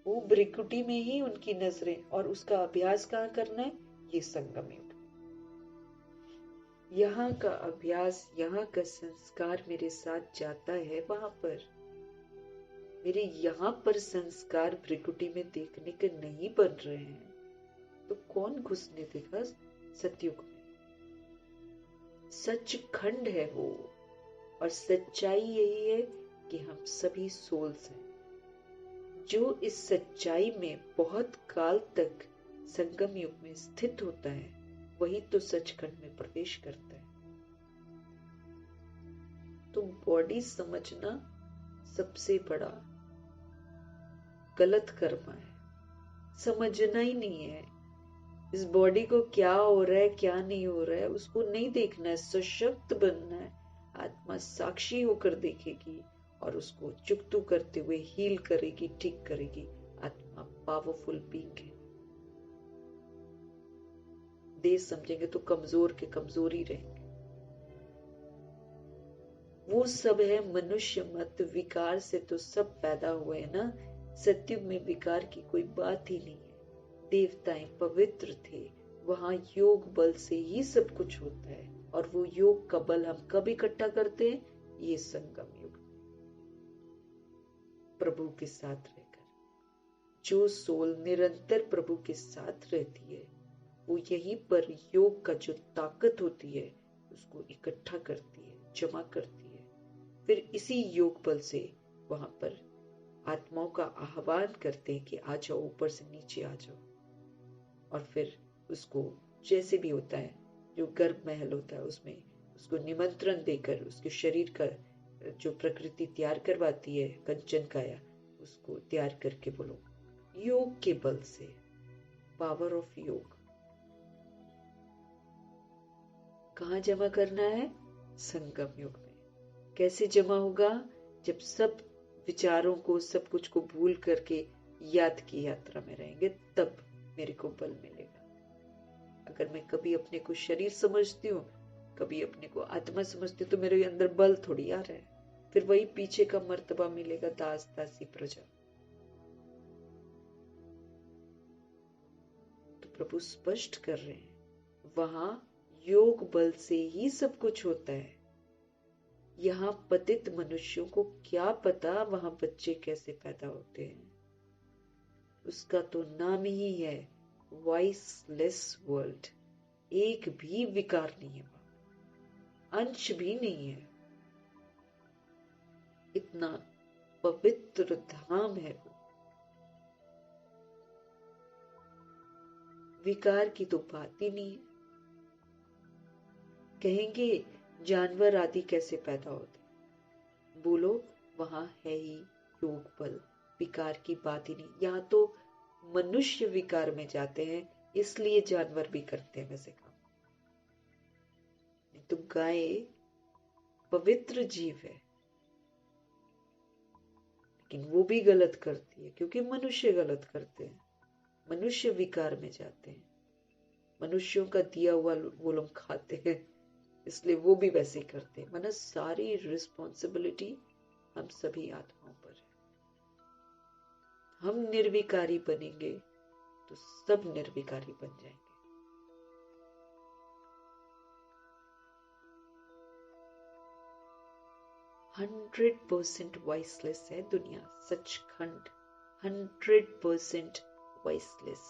A: वो भ्रिकुटी में ही उनकी नजरें, और उसका अभ्यास कहाँ करना है? ये संगम युग। यहाँ का अभ्यास, यहाँ का संस्कार मेरे साथ जाता है वहां पर। मेरे यहाँ पर संस्कार भ्रिकुटी में देखने के नहीं बन रहे हैं, तो कौन घुसने देगा सतयुग में? सचखंड है वो, और सच्चाई यही है कि हम सभी सोल्स हैं। जो इस सच्चाई में बहुत काल तक संगम युग में स्थित होता है, वही तो सचखंड में प्रवेश करता है। तो बॉडी समझना सबसे बड़ा गलत कर्म है। समझना ही नहीं है, इस बॉडी को क्या हो रहा है क्या नहीं हो रहा है उसको नहीं देखना है, सशक्त बनना है। आत्मा साक्षी होकर देखेगी और उसको चुकतू करते हुए हील करेगी, ठीक करेगी। आत्मा पावरफुल बीइंग है। देश समझेंगे तो कमजोर के कमजोर ही रहेंगे। वो सब है मनुष्य मत, विकार से तो सब पैदा हुए है ना। सत्युग में विकार की कोई बात ही नहीं है। देवताएं पवित्र थे, वहां योग बल से ही सब कुछ होता है। और वो योग का बल हम कब इकट्ठा करते हैं? ये संगम युग, प्रभु के साथ रहकर। जो सोल निरंतर प्रभु के साथ रहती है वो यहीं पर योग का जो ताकत होती है उसको इकट्ठा करती है, जमा करती है। फिर इसी योग बल से वहां पर आत्माओं का आह्वान करते हैं कि आ जाओ, ऊपर से नीचे आ जाओ। और फिर उसको जैसे भी होता है, जो गर्भ महल होता है उसमें उसको निमंत्रण देकर उसके शरीर का जो प्रकृति तैयार करवाती है, कंचन काया, उसको तैयार करके बोलो योग के बल से, पावर ऑफ योग। कहाँ जमा करना है? संगम युग में। कैसे जमा होगा? जब सब विचारों को, सब कुछ को भूल करके याद की यात्रा में रहेंगे, तब मेरे को बल मिलेगा। अगर मैं कभी अपने को शरीर समझती हूँ, कभी अपने को आत्मा समझती हूँ, तो मेरे अंदर बल थोड़ी आ रहा है। फिर वही पीछे का मर्तबा मिलेगा, दास दासी प्रजा। तो प्रभु स्पष्ट कर रहे हैं, वहां योग बल से ही सब कुछ होता है। यहाँ पतित मनुष्यों को क्या पता वहां बच्चे कैसे पैदा होते हैं। उसका तो नाम ही है वॉइसलेस वर्ल्ड। एक भी विकार नहीं है वहां, अंश भी नहीं है। इतना पवित्र धाम है वो। विकार की तो बात ही नहीं है। कहेंगे जानवर आदि कैसे पैदा होते? बोलो, वहां है ही योग बल, विकार की बात ही नहीं। यहाँ तो मनुष्य विकार में जाते हैं, इसलिए जानवर भी करते हैं वैसे काम। तो गाय पवित्र जीव है, लेकिन वो भी गलत करती है क्योंकि मनुष्य गलत करते हैं। मनुष्य विकार में जाते हैं, मनुष्यों का दिया हुआ वो लोग खाते हैं, इसलिए वो भी वैसे ही करते हैं। मतलब सारी रिस्पॉन्सिबिलिटी हम सभी आत्माओं पर है। हम निर्विकारी बनेंगे तो सब निर्विकारी बन जाएंगे। 100% वॉइसलेस है दुनिया, सचखंड 100% वॉइसलेस।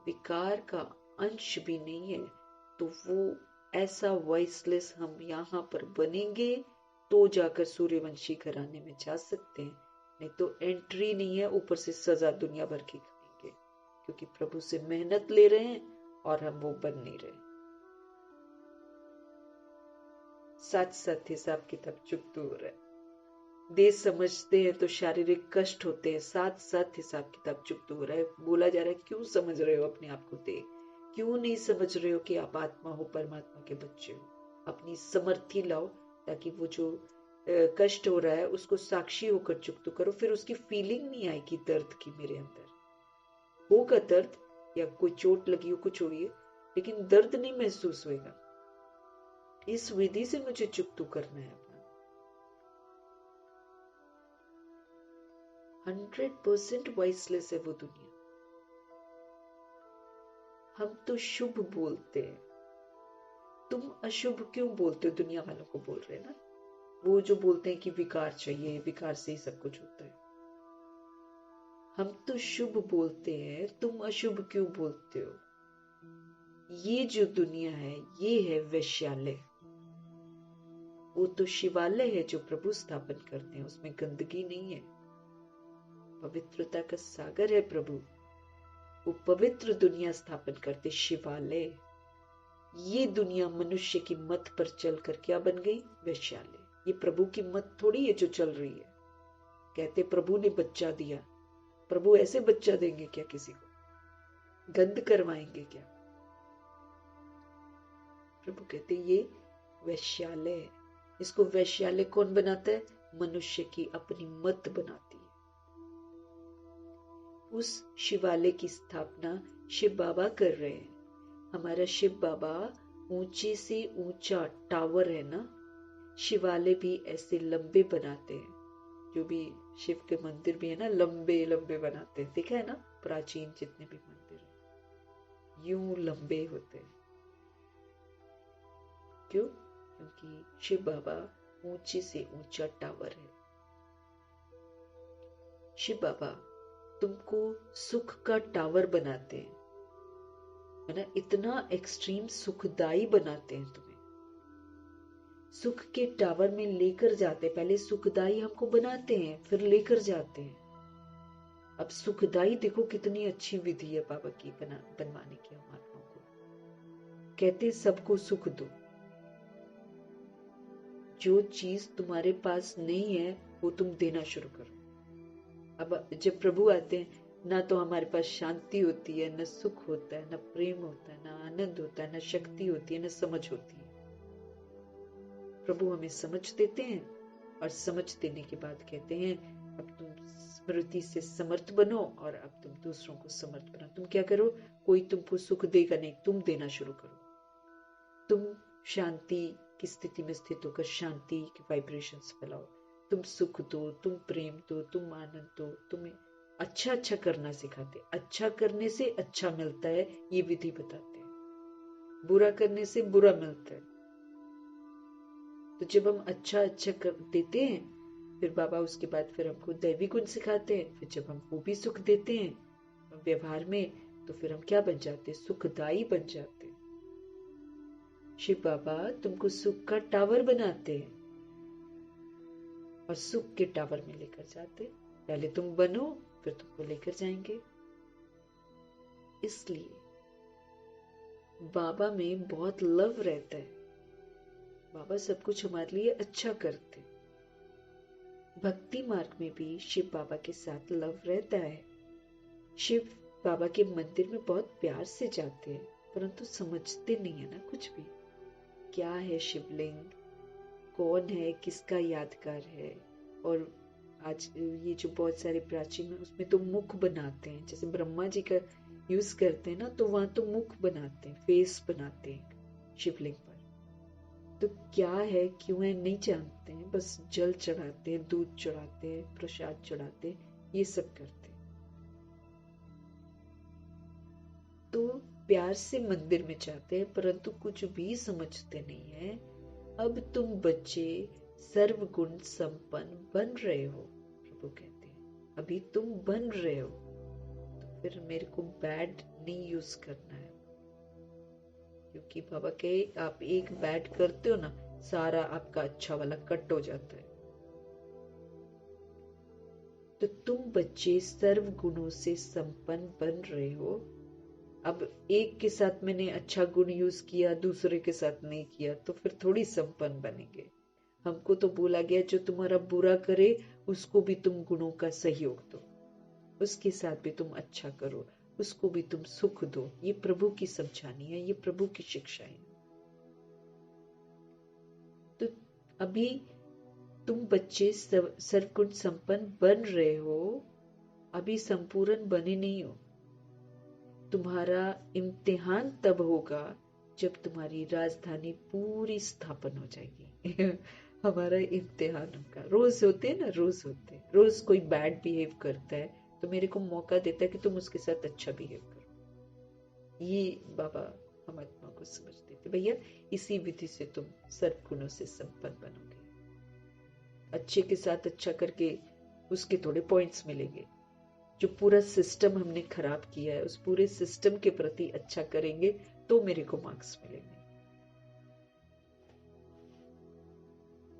A: विकार का अंश भी नहीं है। तो वो ऐसा वॉइसलेस हम यहाँ पर बनेंगे तो जाकर सूर्यवंशी घराने में जा सकते हैं, नहीं तो एंट्री नहीं है। ऊपर से सजा दुनिया भर की खाएंगे क्योंकि प्रभु से मेहनत ले रहे हैं और हम वो बन नहीं रहे। साथ साथ हिसाब किताब चुकता हो रहा है। देश समझते हैं तो शारीरिक कष्ट होते हैं, साथ साथ हिसाब किताब चुकता हो रहा है। बोला जा रहा है क्यों समझ रहे हो अपने आप को? दे क्यों नहीं समझ रहे हो कि आप आत्मा हो, परमात्मा के बच्चे हो? अपनी समर्थी लाओ ताकि वो जो कष्ट हो रहा है उसको साक्षी होकर चुकता करो। फिर उसकी फीलिंग नहीं आएगी दर्द की। मेरे अंदर होगा दर्द, या कोई चोट लगी हो, कुछ हुई है, लेकिन दर्द नहीं महसूस होगा। इस विधि से मुझे चुकतू करना है अपना। 100% वॉइसलेस है वो दुनिया। हम तो शुभ बोलते हैं, तुम अशुभ क्यों बोलते हो? दुनिया वालों को बोल रहे हैं ना, वो जो बोलते हैं कि विकार चाहिए, विकार से ही सब कुछ होता है। हम तो शुभ बोलते हैं, तुम अशुभ क्यों बोलते हो? ये जो दुनिया है ये है वैश्यालय। वो तो शिवालय है जो प्रभु स्थापन करते हैं, उसमें गंदगी नहीं है। पवित्रता का सागर है प्रभु। वो पवित्र दुनिया स्थापन करते, शिवालय। ये दुनिया मनुष्य की मत पर चलकर क्या बन गई? वैश्यालय। ये प्रभु की मत थोड़ी है जो चल रही है। कहते प्रभु ने बच्चा दिया, प्रभु ऐसे बच्चा देंगे क्या किसी को? गंद करवाएंगे क्या? प्रभु कहते ये वैश्यालय है। इसको वैश्यालय कौन बनाता है? मनुष्य की अपनी मत बनाती है। उस शिवालय की स्थापना शिव बाबा कर रहे हैं। हमारा शिव बाबा ऊंचे से ऊंचा टावर है ना, शिवालय भी ऐसे लंबे बनाते हैं। जो भी शिव के मंदिर भी है ना, लंबे लंबे बनाते हैं, देखा है ना? प्राचीन जितने भी मंदिर हैं यूं लंबे होते हैं। क्यों? क्योंकि शिव बाबा ऊंचे से ऊंचा टावर है। शिव बाबा तुमको सुख का टावर बनाते हैं, है ना? इतना एक्सट्रीम सुखदाई बनाते हैं तुम्हें, सुख के टावर में लेकर जाते। पहले सुखदाई हमको बनाते हैं, फिर लेकर जाते हैं। अब सुखदाई देखो कितनी अच्छी विधि है बाबा की बनवाने की। हम आत्मा को कहते सबको सुख दो। जो चीज तुम्हारे पास नहीं है वो तुम देना शुरू करो। अब जब प्रभु आते हैं ना, तो हमारे पास शांति होती है, न सुख होता है, न प्रेम होता है, न आनंद होता है, न शक्ति होती है, न समझ होती है। प्रभु हमें समझ देते हैं और समझ देने के बाद कहते हैं अब तुम स्मृति से समर्थ बनो और अब तुम दूसरों को समर्थ बनो। तुम क्या करो? कोई तुमको सुख देगा नहीं, तुम देना शुरू करो। तुम शांति की स्थिति में स्थित होकर शांति की वाइब्रेशंस फैलाओ। तुम सुख दो, तुम प्रेम दो, तुम आनंद दो। तुम्हें अच्छा अच्छा करना सिखाते। अच्छा करने से अच्छा मिलता है, ये विधि बताते हैं। बुरा करने से बुरा मिलता है। तो जब हम अच्छा अच्छा कर देते हैं, फिर बाबा उसके बाद फिर हमको दैवी गुण सिखाते हैं। फिर जब हम वो भी सुख देते हैं व्यवहार में, तो फिर हम क्या बन जाते हैं? सुखदाई बन जाते हैं। शिव बाबा तुमको सुख का टावर बनाते हैं और सुख के टावर में लेकर जाते। पहले तुम बनो, फिर तुमको लेकर जाएंगे। इसलिए बाबा में बहुत लव रहता है। बाबा सब कुछ हमारे लिए अच्छा करते। भक्ति मार्ग में भी शिव बाबा के साथ लव रहता है। शिव बाबा के मंदिर में बहुत प्यार से जाते हैं, परंतु समझते नहीं है ना कुछ भी। क्या है शिवलिंग, कौन है, किसका यादगार है। और आज ये जो बहुत सारे प्राचीन में उसमें तो मुख बनाते हैं, जैसे ब्रह्मा जी का यूज करते हैं ना, तो वहां तो मुख बनाते हैं, फेस बनाते हैं शिवलिंग पर। तो क्या है, क्यों है, नहीं जानते हैं। बस जल चढ़ाते हैं, दूध चढ़ाते हैं, प्रसाद चढ़ाते हैं, ये सब करते हैं। तो प्यार से मंदिर में जाते हैं, परंतु कुछ भी समझते नहीं है। अब तुम बच्चे सर्वगुण संपन्न बन रहे हो, प्रभु कहते हैं अभी तुम बन रहे हो। तो फिर मेरे को बैड नहीं यूज करना है, क्योंकि बाबा कहे आप एक बैड करते हो ना, सारा आपका अच्छा वाला कट हो जाता है। तो तुम बच्चे सर्व गुणों से संपन्न बन रहे हो। अब एक के साथ मैंने अच्छा गुण यूज किया, दूसरे के साथ नहीं किया, तो फिर थोड़ी संपन्न बनेंगे। हमको तो बोला गया जो तुम्हारा बुरा करे उसको भी तुम गुणों का सहयोग दो, उसके साथ भी तुम अच्छा करो, उसको भी तुम सुख दो। ये प्रभु की समझानी है, ये प्रभु की शिक्षा है। तो अभी तुम बच्चे सर्वगुण संपन्न बन रहे हो, अभी संपूर्ण बने नहीं हो। तुम्हारा इम्तिहान तब होगा जब तुम्हारी राजधानी पूरी स्थापन हो जाएगी। हमारा इम्तिहान होगा। रोज होते हैं ना, रोज होते हैं। रोज कोई बैड बिहेव करता है तो मेरे को मौका देता है कि तुम उसके साथ अच्छा बिहेव करो। ये बाबा हम आत्मा को समझ देते, भैया इसी विधि से तुम सर्वगुणों से संपन्न बनोगे। अच्छे के साथ अच्छा करके उसके थोड़े पॉइंट्स मिलेंगे। जो पूरा सिस्टम हमने खराब किया है, उस पूरे सिस्टम के प्रति अच्छा करेंगे तो मेरे को मार्क्स मिलेंगे।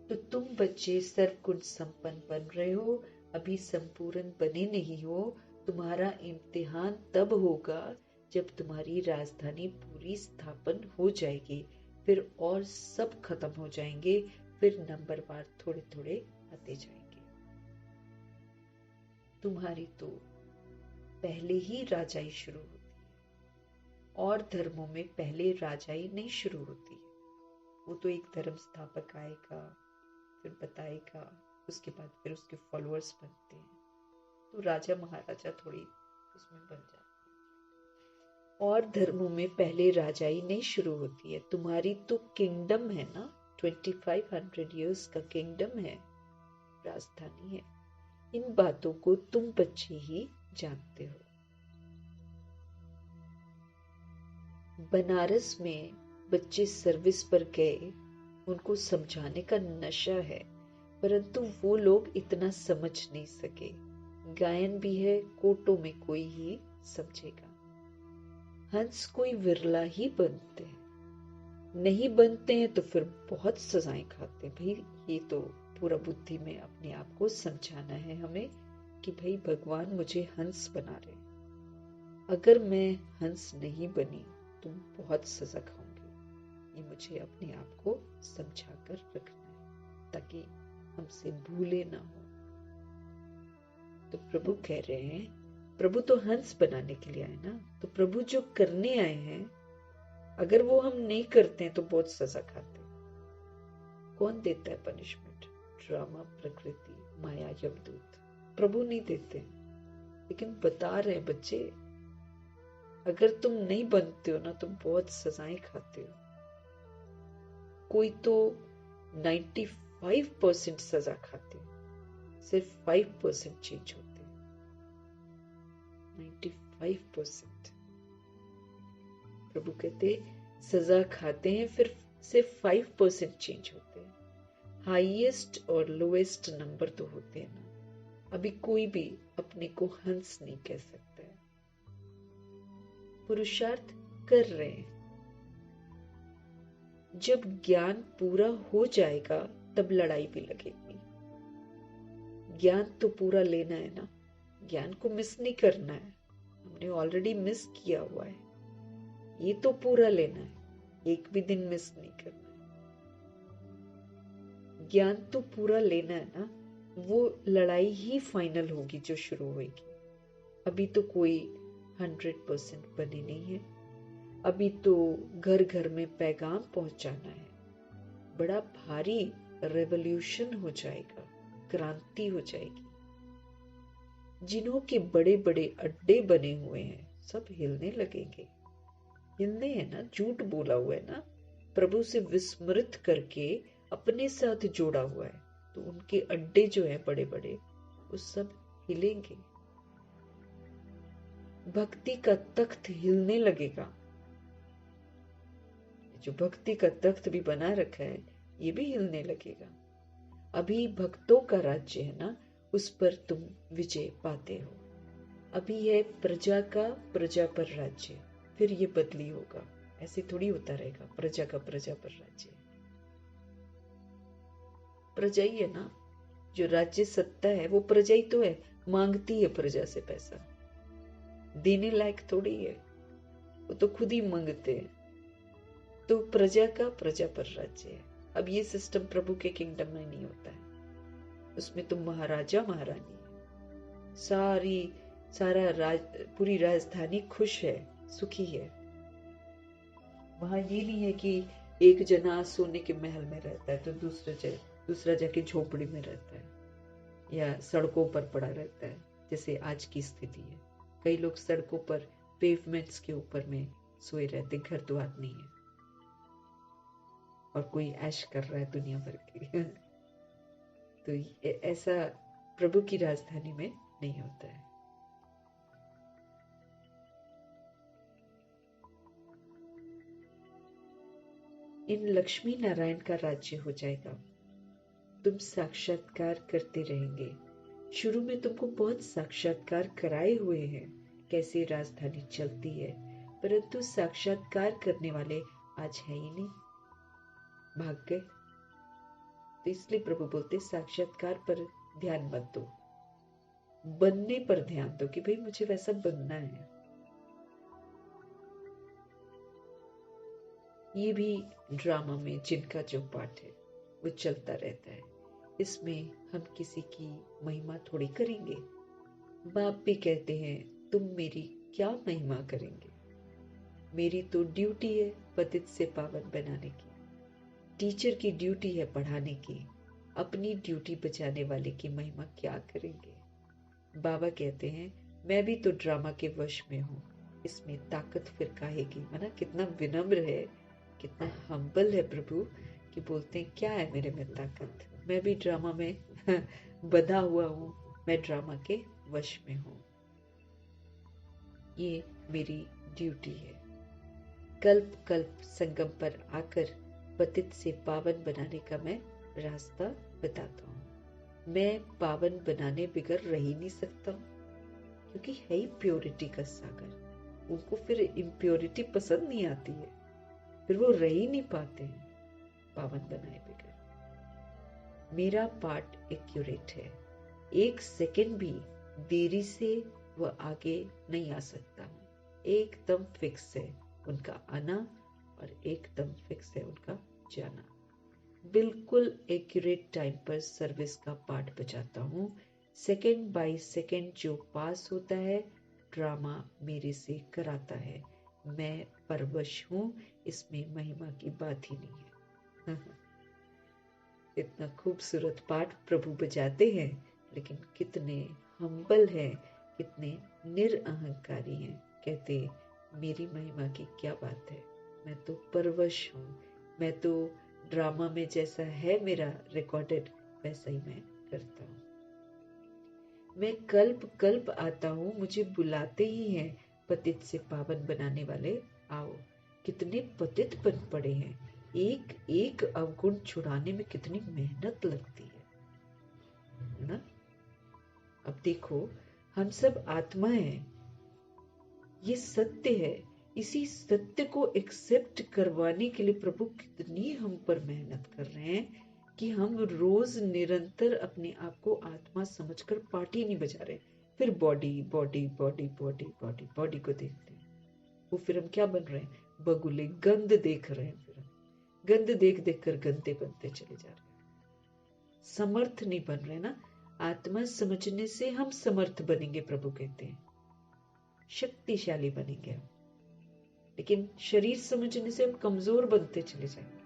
A: तो तुम बच्चे सर्वगुण संपन्न बन रहे हो, अभी संपूर्ण बने नहीं हो। तुम्हारा इम्तिहान तब होगा जब तुम्हारी राजधानी पूरी स्थापन हो जाएगी, फिर और सब खत्म हो जाएंगे, फिर नंबरवार थोड़े थोड़े आते जाएंगे। तुम्हारी तो पहले ही राजाई शुरू होती है। और धर्मों में पहले राजाई नहीं शुरू होती है। वो तो एक धर्म स्थापक आएगा, फिर बताएगा, उसके बाद फिर उसके फॉलोअर्स बनते हैं। तो राजा महाराजा थोड़ी उसमें बन जाते हैं। और धर्मों में पहले राजाई नहीं शुरू होती है। तुम्हारी तो किंगडम है ना, 2500 ईयर्स का किंगडम है, राजधानी है। इन बातों को तुम बच्चे ही जानते हो। बनारस में बच्चे सर्विस पर गए, उनको समझाने का नशा है, परंतु वो लोग इतना समझ नहीं सके। गायन भी है, कोटों में कोई ही समझेगा। हंस कोई विरला ही बनते हैं, नहीं बनते हैं तो फिर बहुत सजाएं खाते हैं। भाई ये तो पूरा बुद्धि में अपने आप को समझाना है हमें कि भाई भगवान मुझे हंस बना रहे, अगर मैं हंस नहीं बनी तो बहुत सजा खाऊंगी। ये मुझे अपने आप को समझा कर रखना है ताकि हमसे भूले ना हो। तो प्रभु कह रहे हैं, प्रभु तो हंस बनाने के लिए आए ना, तो प्रभु जो करने आए हैं अगर वो हम नहीं करते हैं तो बहुत सजा खाते हैं। कौन देता है पनिशमेंट? ड्रामा, प्रकृति, माया, यमदूत। प्रभु नहीं देते, लेकिन बता रहे हैं बच्चे अगर तुम नहीं बनते हो ना तो बहुत सजाएं खाते हो। कोई तो 95% सजा खाते हैं, सिर्फ 5% चेंज होते हैं। 95%। प्रभु कहते सजा खाते हैं, फिर सिर्फ 5% चेंज होते हैं। हाईएस्ट और लोएस्ट नंबर तो होते हैं ना। अभी कोई भी अपने को हंस नहीं कह सकता है। पुरुषार्थ कर रहे हैं। जब ज्ञान पूरा हो जाएगा तब लड़ाई भी लगेगी। ज्ञान तो पूरा लेना है ना, ज्ञान को मिस नहीं करना है। हमने ऑलरेडी मिस किया हुआ है, ये तो पूरा लेना है, एक भी दिन मिस नहीं करना है। ज्ञान तो पूरा लेना है ना, वो लड़ाई ही फाइनल होगी जो शुरू होगी। अभी तो कोई 100% बने नहीं है। अभी तो घर घर में पैगाम पहुंचाना है। बड़ा भारी रेवोल्यूशन हो जाएगा, क्रांति हो जाएगी। जिन्हों के बड़े बड़े अड्डे बने हुए हैं सब हिलने लगेंगे। हिलने है ना, झूठ बोला हुआ है ना, प्रभु से विस्मृत करके अपने साथ जोड़ा हुआ है, तो उनके अड्डे जो है बड़े बड़े वो सब हिलेंगे। भक्ति का तख्त हिलने लगेगा। जो भक्ति का तख्त भी बना रखा है ये भी हिलने लगेगा। अभी भक्तों का राज्य है ना, उस पर तुम विजय पाते हो। अभी है प्रजा का प्रजा पर राज्य, फिर ये बदली होगा। ऐसे थोड़ी होता रहेगा प्रजा का प्रजा पर राज्य। प्रजा ही है ना, जो राज्य सत्ता है वो प्रजा ही तो है, मांगती है प्रजा से पैसा, देने लायक थोड़ी है, वो तो खुद ही मांगते हैं। तो प्रजा का प्रजा पर राज्य है। अब ये सिस्टम प्रभु के किंगडम में नहीं होता है, उसमें तुम महाराजा महारानी है, पूरी राजधानी खुश है, सुखी है। वहां ये नहीं है कि एक जना सोने के महल में रहता है तो दूसरा जाके झोपड़ी में रहता है या सड़कों पर पड़ा रहता है, जैसे आज की स्थिति है। कई लोग सड़कों पर पेवमेंट्स के ऊपर में सोए रहते, घर द्वार नहीं है, और कोई ऐश कर रहा है दुनिया भर की। तो ऐसा प्रभु की राजधानी में नहीं होता है। इन लक्ष्मी नारायण का राज्य हो जाएगा। तुम साक्षात्कार करते रहेंगे। शुरू में तुमको बहुत साक्षात्कार कराए हुए हैं कैसे राजधानी चलती है, परंतु साक्षात्कार करने वाले आज है ही नहीं, भाग गए। तो इसलिए प्रभु बोलते साक्षात्कार पर ध्यान मत दो, बनने पर ध्यान दो कि भाई मुझे वैसा बनना है। ये भी ड्रामा में जिनका जो पार्ट है वो चलता रहता है। इसमें हम किसी की महिमा थोड़ी करेंगे। बाप भी कहते हैं तुम मेरी क्या महिमा करेंगे, मेरी तो ड्यूटी है पतित से पावन बनाने की, टीचर की ड्यूटी है पढ़ाने की, अपनी ड्यूटी बचाने वाले की महिमा क्या करेंगे। बाबा कहते हैं मैं भी तो ड्रामा के वश में हूँ, इसमें ताकत फिर काहे की। मना कितना विनम्र है, कितना हम्बल है प्रभु कि बोलते हैं क्या है मेरे में ताकत, मैं भी ड्रामा में बंधा हुआ हूँ, मैं ड्रामा के वश में हूँ, ये मेरी ड्यूटी है। कल्प कल्प संगम पर आकर पतित से पावन बनाने का मैं रास्ता बताता हूँ। मैं पावन बनाने बिगर रह ही नहीं सकता हूँ, क्योंकि है ही प्योरिटी का सागर। उनको फिर इम्प्योरिटी पसंद नहीं आती है, फिर वो रह ही नहीं पाते हैं पावन बनाए बगैर। मेरा पार्ट एक्यूरेट है, एक सेकंड भी देरी से वह आगे नहीं आ सकता हूँ। एकदम फिक्स है उनका आना और एकदम फिक्स है उनका जाना। बिल्कुल एक्यूरेट टाइम पर सर्विस का पार्ट बजाता हूँ। सेकंड बाय सेकंड जो पास होता है ड्रामा मेरे से कराता है। मैं परवश हूँ, इसमें महिमा की बात ही नहीं है। इतना खूबसूरत पाठ प्रभु बजाते हैं, लेकिन कितने हम्बल हैं, कितने निरअहंकारी हैं। कहते मेरी महिमा की क्या बात है, मैं तो परवश हूँ, मैं तो ड्रामा में जैसा है मेरा रिकॉर्डेड वैसा ही मैं करता हूँ। मैं कल्प कल्प आता हूँ, मुझे बुलाते ही हैं पतित से पावन बनाने वाले आओ। कितने पतित बन पड़े हैं, एक एक अवगुण छुड़ाने में कितनी मेहनत लगती है ना। अब देखो हम सब आत्मा हैं, ये सत्य है। इसी सत्य को एक्सेप्ट करवाने के लिए प्रभु कितनी हम पर मेहनत कर रहे हैं कि हम रोज निरंतर अपने आप को आत्मा समझकर पार्टी नहीं बजा रहे, फिर body body body body body body को देखते हैं। वो फिर हम क्या बन रहे हैं, बगुले, गंद देख रहे हैं। फिर हम गंद देख देख कर गंदे बनते चले जा रहे हैं, समर्थ नहीं बन रहे ना। आत्मा समझने से हम समर्थ बनेंगे, प्रभु कहते हैं शक्तिशाली बनेंगे हम, लेकिन शरीर समझने से हम कमजोर बनते चले जाएंगे।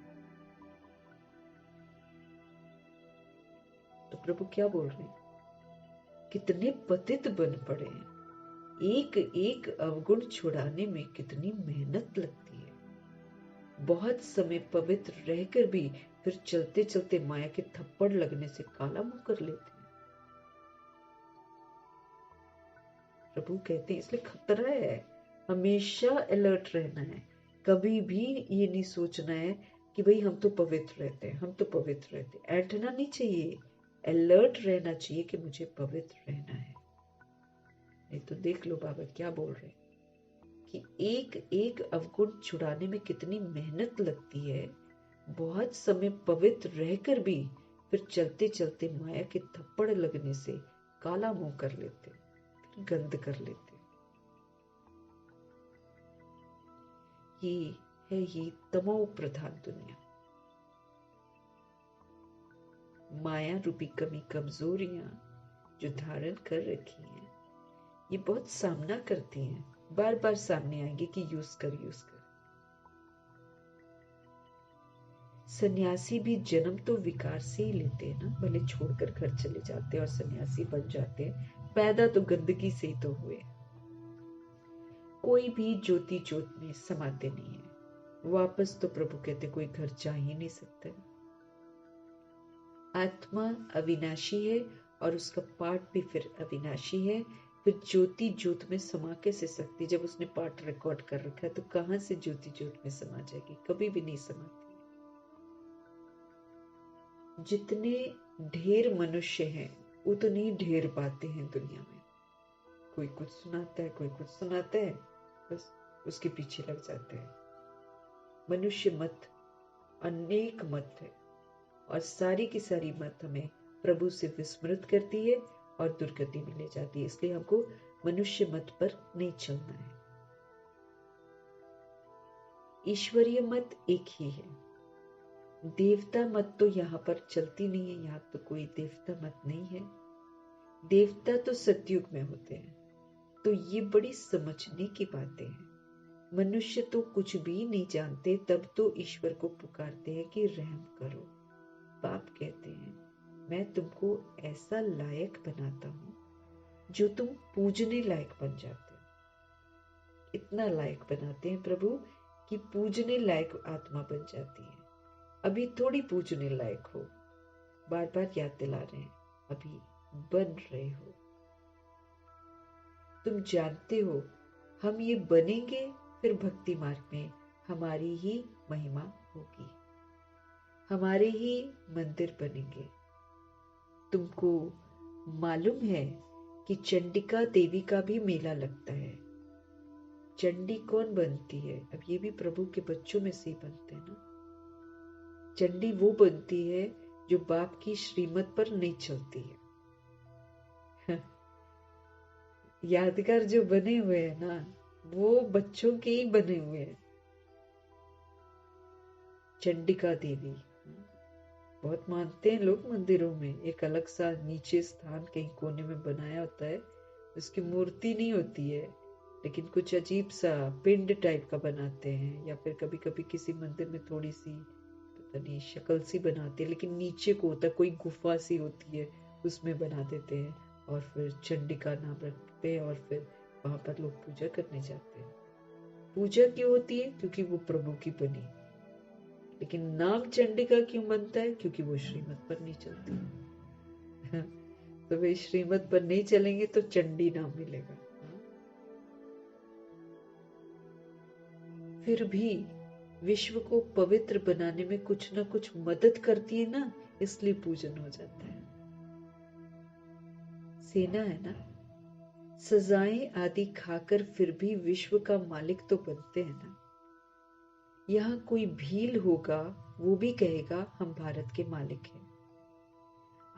A: तो प्रभु क्या बोल रहे हैं, कितने पतित बन पड़े हैं, एक एक अवगुण छुड़ाने में कितनी मेहनत लगती है। बहुत समय पवित्र रहकर भी फिर चलते चलते माया के थप्पड़ लगने से काला मुंह कर लेते हैं। प्रभु कहते हैं इसलिए खतरा है, हमेशा अलर्ट रहना है। कभी भी ये नहीं सोचना है कि भाई हम तो पवित्र रहते हैं, हम तो पवित्र रहते हैं। ऐठना नहीं चाहिए, अलर्ट रहना चाहिए कि मुझे पवित्र रहना है। नहीं तो देख लो बाबा क्या बोल रहे हैं कि एक एक अवगुण छुड़ाने में कितनी मेहनत लगती है। बहुत समय पवित्र रहकर भी फिर चलते चलते माया के थप्पड़ लगने से काला मुंह कर लेते, गंद कर लेते। ये है ये तमो प्रधान दुनिया। माया रूपी कमी कमजोरियां जो धारण कर रखी हैं, ये बहुत सामना करती हैं, बार बार सामने आएंगे कि यूज कर। सन्यासी भी जन्म तो विकार से ही लेते हैं ना, भले छोड़कर घर चले जाते हैं और सन्यासी बन जाते हैं, पैदा तो गंदगी से ही तो हुए। कोई भी ज्योति ज्योत में समाते नहीं है, वापस तो प्रभु कहते कोई घर जा ही नहीं सकता। आत्मा अविनाशी है और उसका पाठ भी फिर अविनाशी है। फिर ज्योति ज्योत में समा कैसे सकती, जब उसने पाठ रिकॉर्ड कर रखा है तो कहां से ज्योति ज्योत में समा जाएगी, कभी भी नहीं समाती। जितने ढेर मनुष्य हैं उतनी ढेर बातें हैं दुनिया में। कोई कुछ सुनाता है, कोई कुछ सुनाता है, बस उसके पीछे लग जाते हैं। मनुष्य मत अनेक मत है और सारी की सारी मत हमें प्रभु से विस्मृत करती है और दुर्गति में ले जाती है। इसलिए हमको मनुष्य मत पर नहीं चलना है। ईश्वरीय मत एक ही है, देवता मत तो यहाँ पर चलती नहीं है, यहाँ तो कोई देवता मत नहीं है। देवता तो सतयुग में होते हैं। तो ये बड़ी समझने की बातें हैं। मनुष्य तो कुछ भी नहीं जानते, तब तो ईश्वर को पुकारते हैं कि रहम करो। बाप कहते हैं, मैं तुमको ऐसा लायक बनाता हूं जो तुम पूजने लायक बन जाते हो। इतना लायक बनाते हैं प्रभु कि पूजने लायक आत्मा बन जाती है। अभी थोड़ी पूजने लायक हो, बार बार याद दिला रहे हैं, अभी बन रहे हो। तुम जानते हो हम ये बनेंगे, फिर भक्ति मार्ग में हमारी ही महिमा होगी, हमारे ही मंदिर बनेंगे। तुमको मालूम है कि चंडिका देवी का भी मेला लगता है। चंडी कौन बनती है? अब ये भी प्रभु के बच्चों में से ही बनते हैं ना। चंडी वो बनती है जो बाप की श्रीमत पर नहीं चलती है। यादगार जो बने हुए हैं ना, वो बच्चों के ही बने हुए हैं। चंडिका देवी बहुत मानते हैं लोग मंदिरों में, एक अलग सा नीचे स्थान कहीं कोने में बनाया होता है, उसकी मूर्ति नहीं होती है, लेकिन कुछ अजीब सा पिंड टाइप का बनाते हैं, या फिर कभी कभी किसी मंदिर में थोड़ी सी पता नहीं शक्ल सी बनाते हैं, लेकिन नीचे को होता है, कोई गुफा सी होती है, उसमें बना देते हैं और फिर चंडिका नाम रखते हैं और फिर वहां पर लोग पूजा करने जाते हैं। पूजा क्यों होती है? क्योंकि वो प्रभु की बनी। लेकिन नाम चंडिका क्यों बनता है? क्योंकि वो श्रीमत पर नहीं चलती। तो वे श्रीमत पर नहीं चलेंगे तो चंडी नाम मिलेगा। फिर भी विश्व को पवित्र बनाने में कुछ ना कुछ मदद करती है ना, इसलिए पूजन हो जाता है। सेना है ना, सजाएं आदि खाकर फिर भी विश्व का मालिक तो बनते हैं ना। यहाँ कोई भील होगा, वो भी कहेगा हम भारत के मालिक हैं।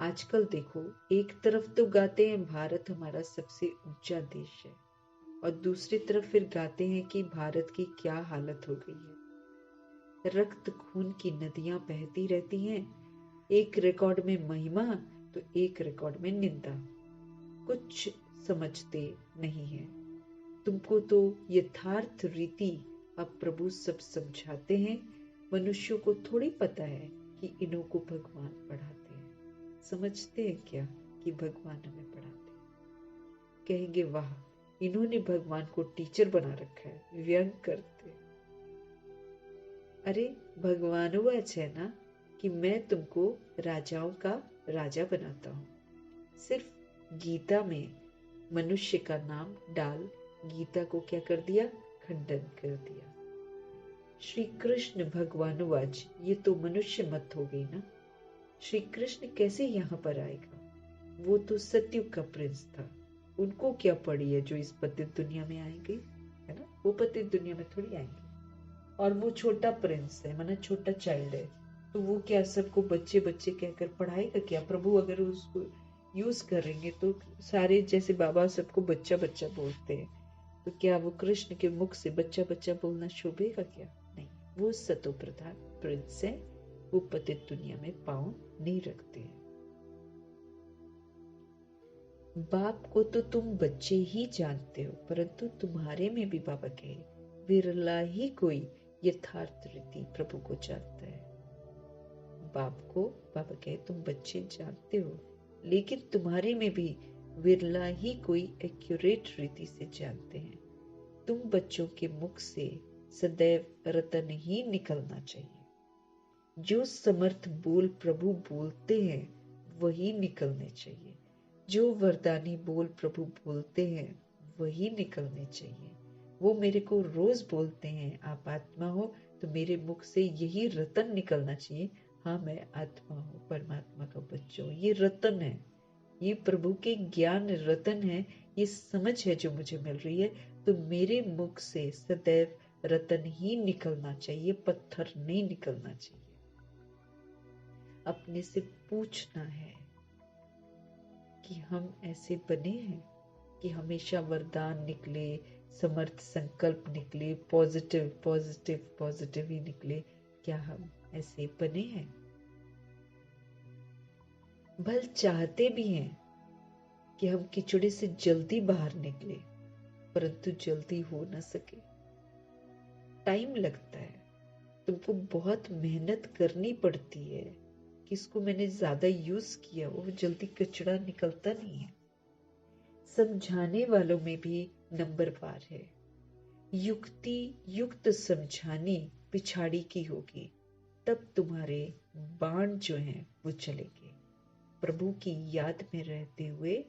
A: आजकल देखो, एक तरफ तो गाते हैं भारत हमारा सबसे ऊंचा देश है, और दूसरी तरफ फिर गाते हैं कि भारत की क्या हालत हो गई है। रक्त खून की नदियां बहती रहती हैं, एक रिकॉर्ड में महिमा तो एक रिकॉर्ड में निंदा। कुछ समझते नहीं है। तुमको तो यथार्थ रीति अब प्रभु सब समझाते हैं। मनुष्यों को थोड़ी पता है कि इन्हों को भगवान पढ़ाते हैं। समझते हैं क्या कि भगवान हमें पढ़ाते हैं? कहेंगे वाह, इन्होंने भगवान को टीचर बना रखा है, व्यंग करते। अरे भगवान वो अच्छा है ना कि मैं तुमको राजाओं का राजा बनाता हूं। सिर्फ गीता में मनुष्य का नाम डाल गीता को क्या कर दिया? खंडन कर दिया। श्री कृष्ण भगवानुवाच, ये तो मनुष्य मत हो गई ना। श्री कृष्ण कैसे यहाँ पर आएगा? वो तो सतयुग का प्रिंस था, उनको क्या पड़ी है जो इस पतित दुनिया में आएंगे, है ना। वो पतित दुनिया में थोड़ी आएंगे। और वो छोटा प्रिंस है, माना छोटा चाइल्ड है, तो वो क्या सबको बच्चे बच्चे कहकर पढ़ाएगा क्या? प्रभु अगर उसको यूज करेंगे तो सारे जैसे बाबा सबको बच्चा बच्चा बोलते हैं, तो क्या वो कृष्ण के मुख से बच्चा बच्चा बोलना शोभेगा क्या? नहीं, वो सतो प्रधान प्रिंस है, वो पतित दुनिया में पाँव नहीं रखते हैं। बाप को तो तुम बच्चे ही जानते हो, परंतु तुम्हारे में भी बाबा कहे विरला ही कोई यथार्थ रीति प्रभु को जानता है। बाप को बाबा कहे तुम बच्चे जानते हो, लेकिन तुम्हारे में भी विरला ही कोई एक्यूरेट रीति से जानते हैं। तुम बच्चों के मुख से सदैव रतन ही निकलना चाहिए। जो समर्थ बोल प्रभु बोलते हैं वही निकलने चाहिए। जो वरदानी बोल प्रभु बोलते हैं वही निकलने चाहिए। वो मेरे को रोज बोलते हैं आप आत्मा हो, तो मेरे मुख से यही रतन निकलना चाहिए, हाँ मैं आत्मा हूँ, परमात्मा का बच्चा हूँ। ये रतन है, ये प्रभु के ज्ञान रतन है, ये समझ है जो मुझे मिल रही है, तो मेरे मुख से सदैव रतन ही निकलना चाहिए, पत्थर नहीं निकलना चाहिए। अपने से पूछना है कि हम ऐसे बने हैं कि हमेशा वरदान निकले, समर्थ संकल्प निकले, पॉजिटिव पॉजिटिव पॉजिटिव ही निकले। क्या हम ऐसे बने हैं? भल चाहते भी हैं कि हम कीचड़े से जल्दी बाहर निकले, परंतु जल्दी हो न सके। टाइम लगता है, तुमको बहुत मेहनत करनी पड़ती है कि इसको मैंने ज्यादा यूज किया, वो जल्दी कचरा निकलता नहीं है। समझाने वालों में भी नंबर पार है। युक्ति युक्त समझानी पिछाड़ी की होगी, तब तुम्हारे बाण जो हैं वो चलेंगे। प्रभु की याद में रहते हुए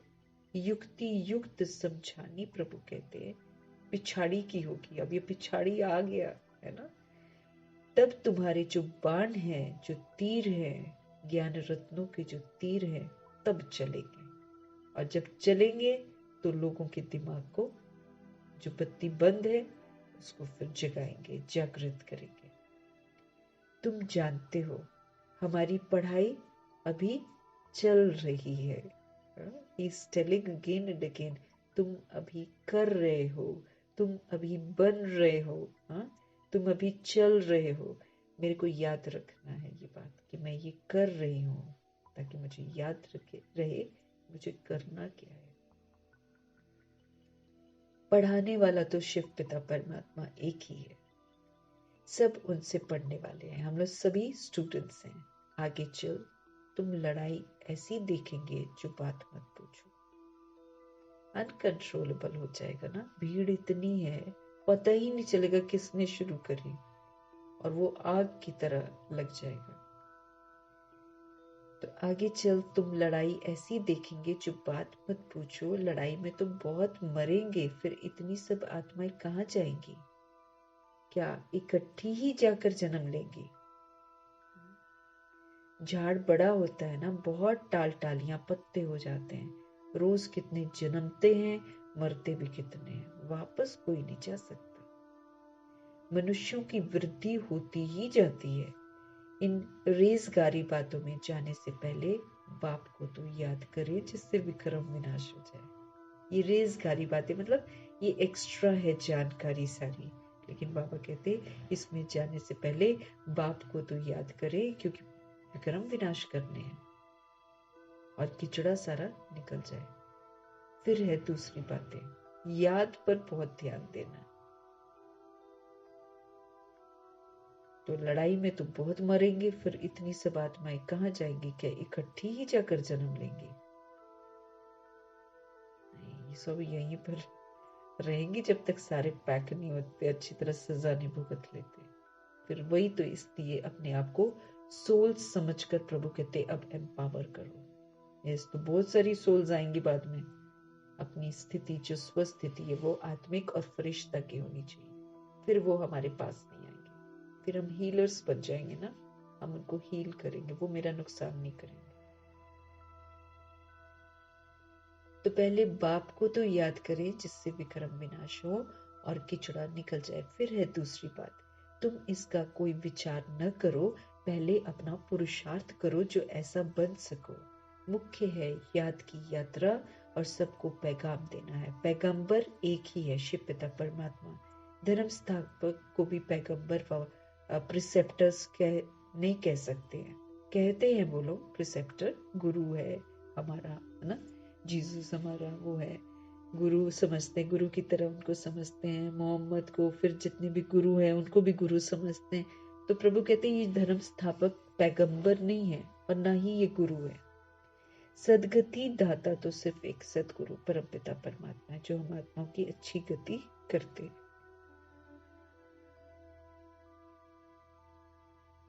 A: युक्ति युक्त समझानी, प्रभु कहते हैं, पिछाड़ी की होगी। अब ये पिछाड़ी आ गया है ना, तब तुम्हारे जो बाण है, जो तीर है, ज्ञान रत्नों के जो तीर है, तब चलेंगे। और जब चलेंगे तो लोगों के दिमाग को, जो बत्ती बंद है, उसको फिर जगाएंगे, जागृत करेंगे। तुम जानते हो हमारी पढ़ाई अभी चल रही है। He is telling again and again, तुम अभी कर रहे हो, तुम अभी बन रहे हो, तुम अभी चल रहे हो। मेरे को याद रखना है ये बात कि मैं ये कर रही हूँ, ताकि मुझे याद रहे मुझे करना क्या है। पढ़ाने वाला तो शिव पिता परमात्मा एक ही है, सब उनसे पढ़ने वाले हैं। हम लोग सभी स्टूडेंट्स हैं। आगे चल तुम लड़ाई ऐसी देखेंगे जो बात मत पूछो। अनकंट्रोलेबल हो जाएगा ना, भीड़ इतनी है, पता ही नहीं चलेगा किसने शुरू करी, और वो आग की तरह लग जाएगा। तो आगे चल तुम लड़ाई ऐसी देखेंगे जो बात मत पूछो। लड़ाई में तुम बहुत मरेंगे, फिर इतनी सब आत्माएं कहाँ जाएंगी? क्या इकट्ठी ही जाकर जन्म लेंगी? झाड़ बड़ा होता है ना, बहुत टालियां पत्ते हो जाते हैं। रोज कितने जन्मते हैं, मरते भी कितने हैं, वापस कोई नहीं जा सकता। मनुष्यों की वृद्धि होती ही जाती है। इन रेजगारी बातों में जाने से पहले बाप को तो याद करे, जिससे विक्रम विनाश हो जाए। ये रेजगारी बातें मतलब ये एक्स्ट्रा है जानकारी सारी, लेकिन बाबा कहते इसमें जाने से पहले बाप को तो याद करे, क्योंकि विक्रम विनाश करने हैं और किचड़ा सारा निकल जाए। फिर है दूसरी बातें, याद पर बहुत ध्यान देना। तो लड़ाई में तो बहुत मरेंगे, फिर इतनी सब आत्माएं कहाँ जाएंगी? क्या इकट्ठी ही जाकर जन्म लेंगी? नहीं, ये सब यहीं पर रहेंगी जब तक सारे पैक नहीं होते, अच्छी तरह सजा नहीं भुगत लेते। फिर वही तो, इसलिए अपने आप को सोल समझकर प्रभु कहते अब एम्पावर करो। यस, तो बहुत सारी सोल्स आएंगी बाद में। अपनी स्थिति जो स्वस्थिति है वो आत्मिक और फरिश्ता की होनी चाहिए, फिर वो हमारे पास नहीं आएंगे। फिर हम हीलर्स बन जाएंगे ना, हम उनको हील करेंगे, वो मेरा नुकसान नहीं करेंगे। तो पहले बाप को तो याद करें, जिससे विक्रम विनाश हो और किचड़ा निकल जाए। फिर है दूसरी बात, तुम इसका कोई विचार न करो, पहले अपना पुरुषार्थ करो जो ऐसा बन सको। मुख्य है याद की यात्रा और सबको पैगाम देना है। पैगंबर एक ही है, शिव पिता परमात्मा। धर्म स्थापक को भी पैगंबर व प्रिसेप्टर्स नहीं कह सकते हैं। कहते हैं वो लोग प्रिसेप्टर, गुरु है हमारा, है ना, जीसस हमारा वो है, गुरु समझते हैं, गुरु की तरह उनको समझते हैं। मोहम्मद को, फिर जितने भी गुरु हैं उनको भी गुरु समझते हैं। तो प्रभु कहते हैं ये धर्म स्थापक पैगंबर नहीं है और ना ही ये गुरु है। सदगति दाता तो सिर्फ एक सदगुरु परमपिता परमात्मा है, जो हम आत्माओं की अच्छी गति करते।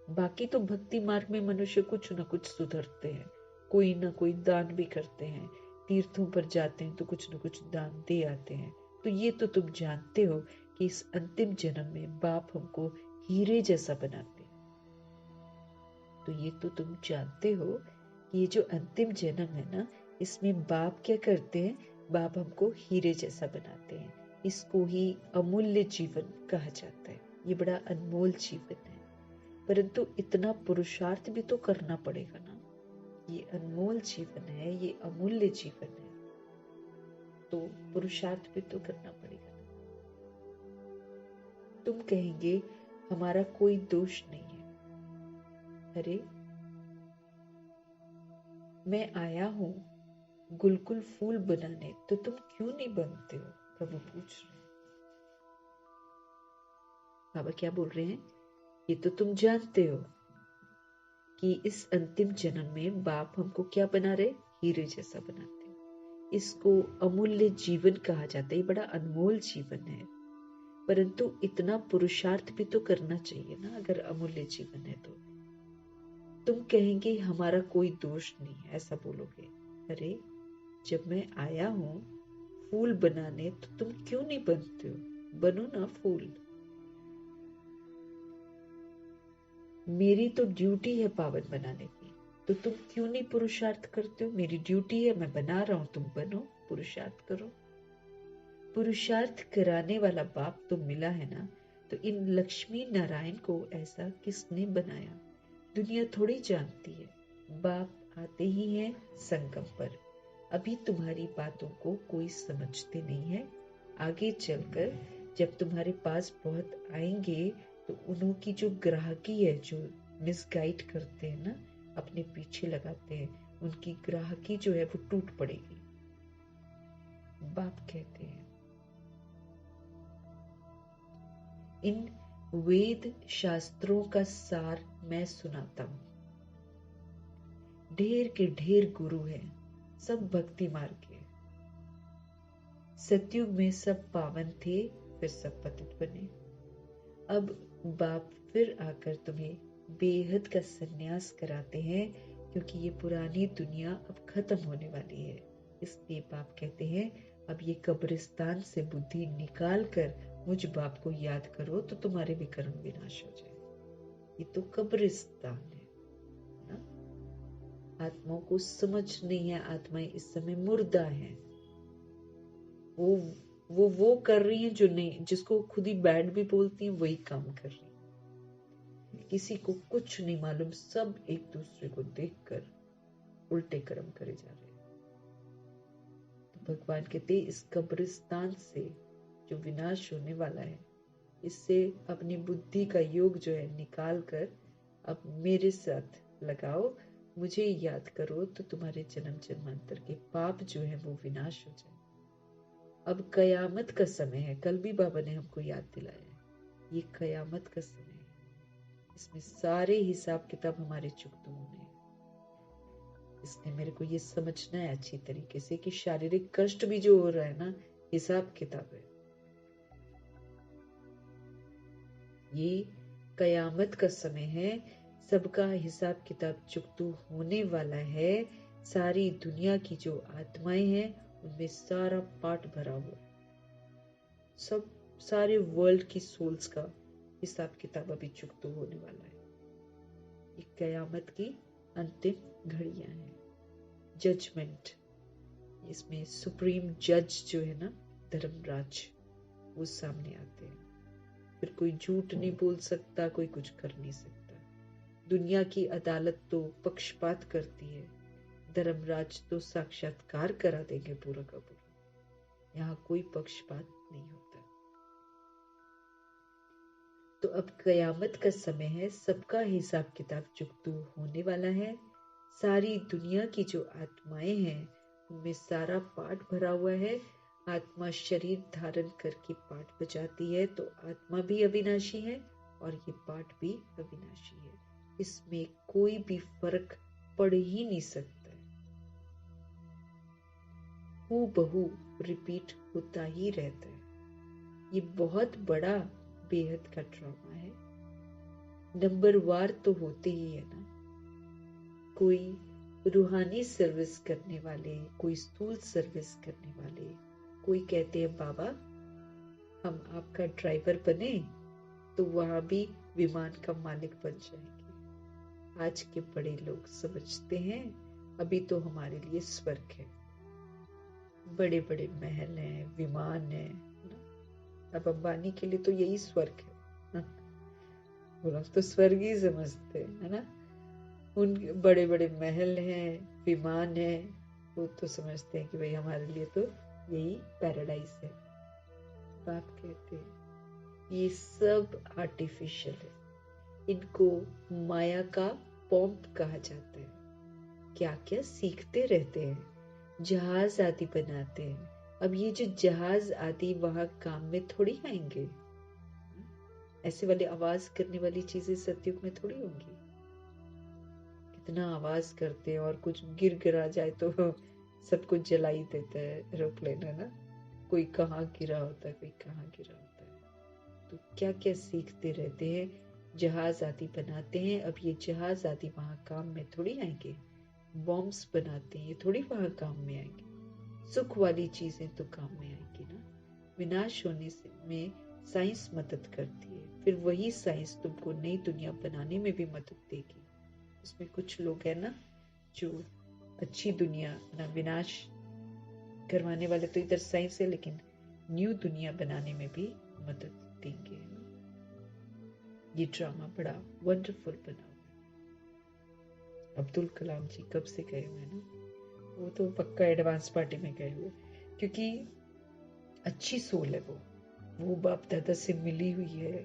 A: बाकी तो भक्ति मार्ग में मनुष्य कुछ न कुछ सुधरते हैं, कोई ना कोई दान भी करते हैं, तीर्थों पर जाते हैं तो कुछ न कुछ दान दे आते हैं। तो ये तो तुम जानते हो कि इस अंतिम जन्म में बाप हमको हीरे जैसा बनाते हैं। तो ये तो तुम जानते हो कि ये जो अंतिम जन्म है ना, इसमें बाप क्या करते हैं? बाप हमको हीरे जैसा बनाते हैं। इसको ही अमूल्य जीवन कहा जाता है। ये बड़ा अनमोल जीवन है, परंतु इतना पुरुषार्थ भी तो करना पड़ेगा ना। ये अनमोल जीवन है, ये अमूल्य जीवन है, तो पुरुषार्थ भी तो करना पड़ेगा ना। तुम कहेंगे हमारा कोई दोष नहीं है। अरे मैं आया हूं गुलकुल फूल बनाने, तो तुम क्यों नहीं बनते हो? प्रभु पूछ रहे हैं। बाबा क्या बोल रहे हैं, ये तो तुम जानते हो कि इस अंतिम जन्म में बाप हमको क्या बना रहे, हीरे जैसा बनाते हैं। इसको अमूल्य जीवन कहा जाता है, ये बड़ा अनमोल जीवन है, परंतु इतना पुरुषार्थ भी तो करना चाहिए ना। अगर अमूल्य जीवन है तो तुम कहेंगे हमारा कोई दोष नहीं है, ऐसा बोलोगे। अरे जब मैं आया हूं फूल बनाने तो तुम क्यों नहीं बनते हो, बनो ना फूल। मेरी तो ड्यूटी है पावन बनाने की, तो तुम क्यों नहीं पुरुषार्थ करते हो। मेरी ड्यूटी है, मैं बना रहा हूं, तुम बनो, पुरुषार्थ करो। पुरुषार्थ कराने वाला बाप तो मिला है ना, तो इन लक्ष्मी नारायण को ऐसा किसने बनाया, दुनिया थोड़ी जानती है। बाप आते ही हैं संगम पर, अभी तुम्हारी बातों को कोई समझते नहीं है। आगे चलकर जब तुम्हारे पास बहुत आएंगे तो उन्हों की जो ग्राहकी है, जो मिसगाइड करते हैं ना, अपने पीछे लगाते हैं, उनकी ग्राहकी जो है वो टूट पड़ेगी। बाप कहते हैं इन वेद शास्त्रों का सार मैं सुनाता हूं। ढेर के ढेर गुरु हैं, सब भक्ति मार्ग के। सतयुग में सब पावन थे, फिर सब पतित बने। अब बाप फिर आकर तुम्हें बेहद का सन्यास कराते हैं, क्योंकि ये पुरानी दुनिया अब खत्म होने वाली है। इसलिए बाप कहते हैं अब ये कब्रिस्तान से बुद्धि निकाल कर मुझ बाप को याद करो तो तुम्हारे विकर्म विनाश हो जाए। ये तो कब्रिस्तान है ना। आत्माओं को समझ नहीं है, आत्माएं इस समय मुर्दा हैं। वो कर रही हैं जो नहीं, जिसको खुद ही बैड भी बोलती हैं वही काम कर रही हैं। किसी को कुछ नहीं मालूम, सब एक दूसरे को देखकर उल्टे कर्म करे जा रहे हैं। तो भगवान कहते इस कब्रिस्तान से जो विनाश होने वाला है, इससे अपनी बुद्धि का योग जो है निकाल कर अब मेरे साथ लगाओ, मुझे याद करो तो तुम्हारे जन्म जन्मांतर के पाप जो है वो विनाश हो जाए। अब कयामत का समय है, कल भी बाबा ने हमको याद दिलाया, ये कयामत का समय है, इसमें सारे हिसाब किताब हमारे चुकते होने हैं। इसलिए मेरे को ये समझना है अच्छी तरीके से कि शारीरिक कष्ट भी जो हो रहा है ना, हिसाब किताब है। ये कयामत का समय है, सबका हिसाब किताब चुकतू होने वाला है। सारी दुनिया की जो आत्माएं हैं उनमें सारा पाठ भरा हुआ, सब सारे वर्ल्ड की सोल्स का हिसाब किताब अभी चुकतू होने वाला है। ये कयामत की अंतिम घड़ियां हैं, जजमेंट। इसमें सुप्रीम जज जो है ना, धर्मराज, वो सामने आते हैं। फिर कोई झूठ नहीं बोल सकता, कोई कुछ कर नहीं सकता। दुनिया की अदालत तो पक्षपात करती है, धर्मराज तो साक्षात्कार करा देंगे पूरा का पूरा। यहाँ कोई पक्षपात नहीं होता। तो अब कयामत का समय है, सबका हिसाब किताब चुकतू होने वाला है। सारी दुनिया की जो आत्माएं हैं उनमें सारा पाठ भरा हुआ है। आत्मा शरीर धारण करके पाठ बजाती है, तो आत्मा भी अविनाशी है और ये पाठ भी अविनाशी है। इसमें कोई भी फर्क पड़ ही नहीं सकता। हूबहू रिपीट होता ही रहता है। ये बहुत बड़ा बेहद का ड्रामा है। नंबर वार तो होते ही है ना। कोई रूहानी सर्विस करने वाले, कोई स्थूल सर्विस करने वाले, कोई कहते हैं बाबा हम आपका ड्राइवर बने तो वहां भी विमान का मालिक बन जाएंगे। आज के बड़े लोग समझते हैं अभी तो हमारे लिए स्वर्ग है, बड़े बड़े महल हैं, विमान है। अब अंबानी के लिए तो यही स्वर्ग है। वो लोग तो स्वर्ग ही समझते हैं, है ना। उन बड़े बड़े महल हैं, विमान है, वो तो समझते हैं कि भाई हमारे लिए तो यही पैराडाइज है। बाप कहते हैं ये सब आर्टिफिशियल है, इनको माया का पॉम्प कहा जाता है। क्या क्या सीखते रहते हैं, जहाज आदि बनाते हैं। अब ये जो जहाज आदि वहां काम में थोड़ी आएंगे। ऐसे वाली आवाज करने वाली चीजें सतयुग में थोड़ी होंगी। कितना आवाज करते हैं और कुछ गिर गिरा जाए तो सब कुछ जला ही देता है एरोप्लेन, है ना। कोई कहाँ गिरा होता है, कोई कहाँ गिरा होता है। तो क्या क्या सीखते रहते हैं, जहाज आदि बनाते हैं। अब ये जहाज आदि वहां काम में थोड़ी आएंगे। बॉम्ब्स बनाते हैं, ये थोड़ी वहां काम में आएंगे। सुख वाली चीजें तो काम में आएंगी ना। विनाश होने से में साइंस मदद करती है, फिर वही साइंस तुमको नई दुनिया बनाने में भी मदद देगी। उसमें कुछ लोग हैं ना जो अच्छी दुनिया ना विनाश करवाने वाले, तो इधर साइंस है, लेकिन न्यू दुनिया बनाने में भी मदद देंगे। ये ड्रामा बड़ा वंडरफुल बना हुआ। अब्दुल कलाम जी कब से गए हुए ना, वो तो पक्का एडवांस पार्टी में गए हुए, क्योंकि अच्छी सोल है वो बाप दादा से मिली हुई है।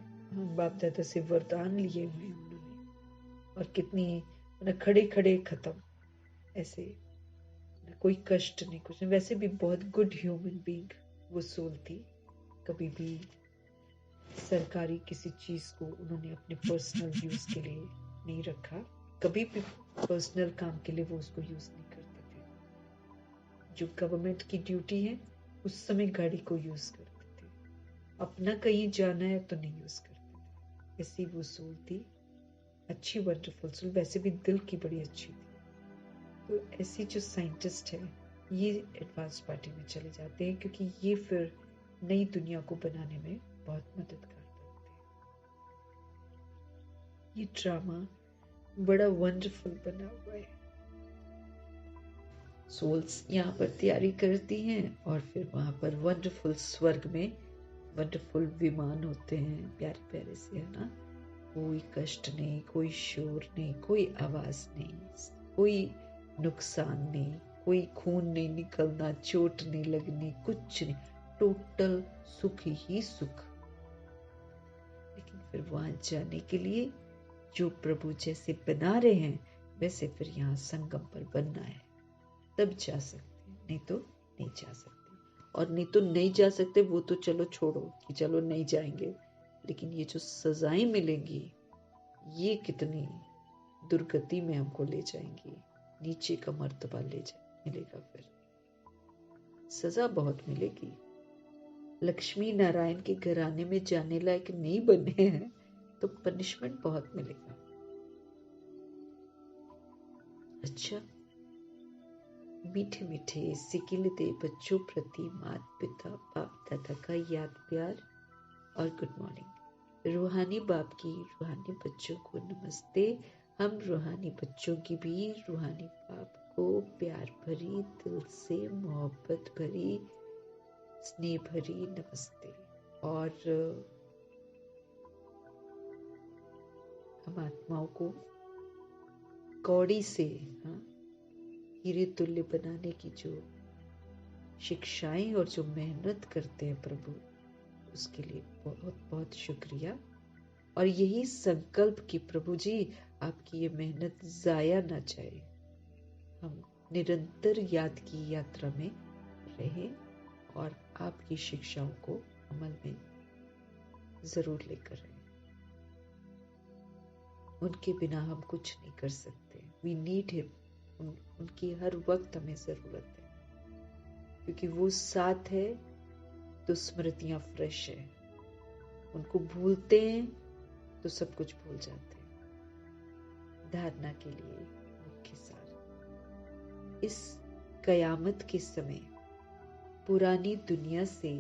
A: बाप दादा से वरदान लिए हुए हैं उन्होंने, और कितनी खड़े खड़े खत्म, ऐसे कोई कष्ट नहीं, कुछ नहीं। वैसे भी बहुत गुड ह्यूमन बीइंग वो सोल थी। कभी भी सरकारी किसी चीज को उन्होंने अपने पर्सनल यूज के लिए नहीं रखा। कभी भी पर्सनल काम के लिए वो उसको यूज नहीं करते थे। जो गवर्नमेंट की ड्यूटी है उस समय गाड़ी को यूज करते थे, अपना कहीं जाना है तो नहीं यूज करते थे। ऐसी वो सोल थी, अच्छी वंडरफुल सोल। वैसे भी दिल की बड़ी अच्छी थी। तो ऐसी जो साइंटिस्ट है ये एडवांस पार्टी में चले जाते हैं, क्योंकि ये फिर नई दुनिया को बनाने में बहुत मदद करते हैं। ये ड्रामा बड़ा वंडरफुल बना हुआ है। सोल्स यहाँ पर तैयारी करती हैं और फिर वहां पर वंडरफुल स्वर्ग में वंडरफुल विमान होते हैं, प्यारे प्यारे से, है ना। कोई कष्ट नहीं, कोई शोर नहीं, कोई आवाज नहीं, कोई नुकसान नहीं, कोई खून नहीं निकलना, चोट नहीं लगनी, कुछ नहीं, टोटल सुख ही सुख। लेकिन फिर वहां जाने के लिए जो प्रभु जैसे बना रहे हैं वैसे फिर यहाँ संगम पर बनना है, तब जा सकते हैं, नहीं तो नहीं जा सकते। और नहीं तो नहीं जा सकते, वो तो चलो छोड़ो कि चलो नहीं जाएंगे, लेकिन ये जो सजाएं मिलेंगी ये कितनी दुर्गति में हमको ले जाएंगी, नीचे का मर्तबा मिलेगा, फिर सजा बहुत मिलेगी। लक्ष्मी नारायण के घराने में जाने लायक नहीं बने हैं तो पनिशमेंट बहुत मिलेगा। अच्छा, मीठे मीठे सिकिलते बच्चों प्रति माता पिता बाप दादा का याद प्यार और गुड मॉर्निंग। रूहानी बाप की रूहानी बच्चों को नमस्ते। हम रूहानी बच्चों की भी रूहानी बाप को प्यार भरी, दिल से मोहब्बत भरी, स्नेह भरी नमस्ते। और हम आत्माओं को कौड़ी से हीरे तुल्य बनाने की जो शिक्षाएं और जो मेहनत करते हैं प्रभु, उसके लिए बहुत बहुत शुक्रिया। और यही संकल्प कि प्रभु जी आपकी ये मेहनत जाया ना जाए, हम निरंतर याद की यात्रा में रहें और आपकी शिक्षाओं को अमल में जरूर लेकर रहें। उनके बिना हम कुछ नहीं कर सकते। We need him. उनकी हर वक्त हमें जरूरत है, क्योंकि वो साथ है तो स्मृतियां फ्रेश है। उनको भूलते हैं तो सब कुछ भूल जाते हैं। धारणा के लिए मुख्य सार, इस कयामत के समय पुरानी दुनिया से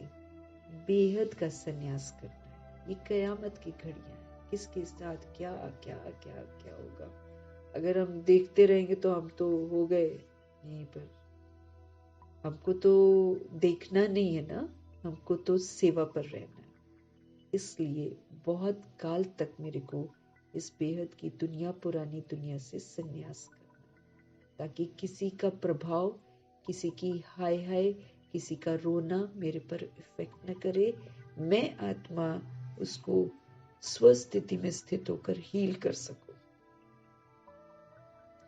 A: बेहद का संन्यास करना है। ये कयामत की घड़ियां हैं, किसके साथ क्या क्या क्या क्या होगा। अगर हम देखते रहेंगे तो हम तो हो गए यहीं पर। हमको तो देखना नहीं है ना, हमको तो सेवा पर रहना है। इसलिए बहुत काल तक मेरे को इस बेहद की दुनिया, पुरानी दुनिया से संन्यास करना, ताकि किसी का प्रभाव, किसी की हाय हाय, किसी का रोना मेरे पर इफेक्ट न करे। मैं आत्मा उसको स्वस्थिति में स्थित होकर हील कर सकूं।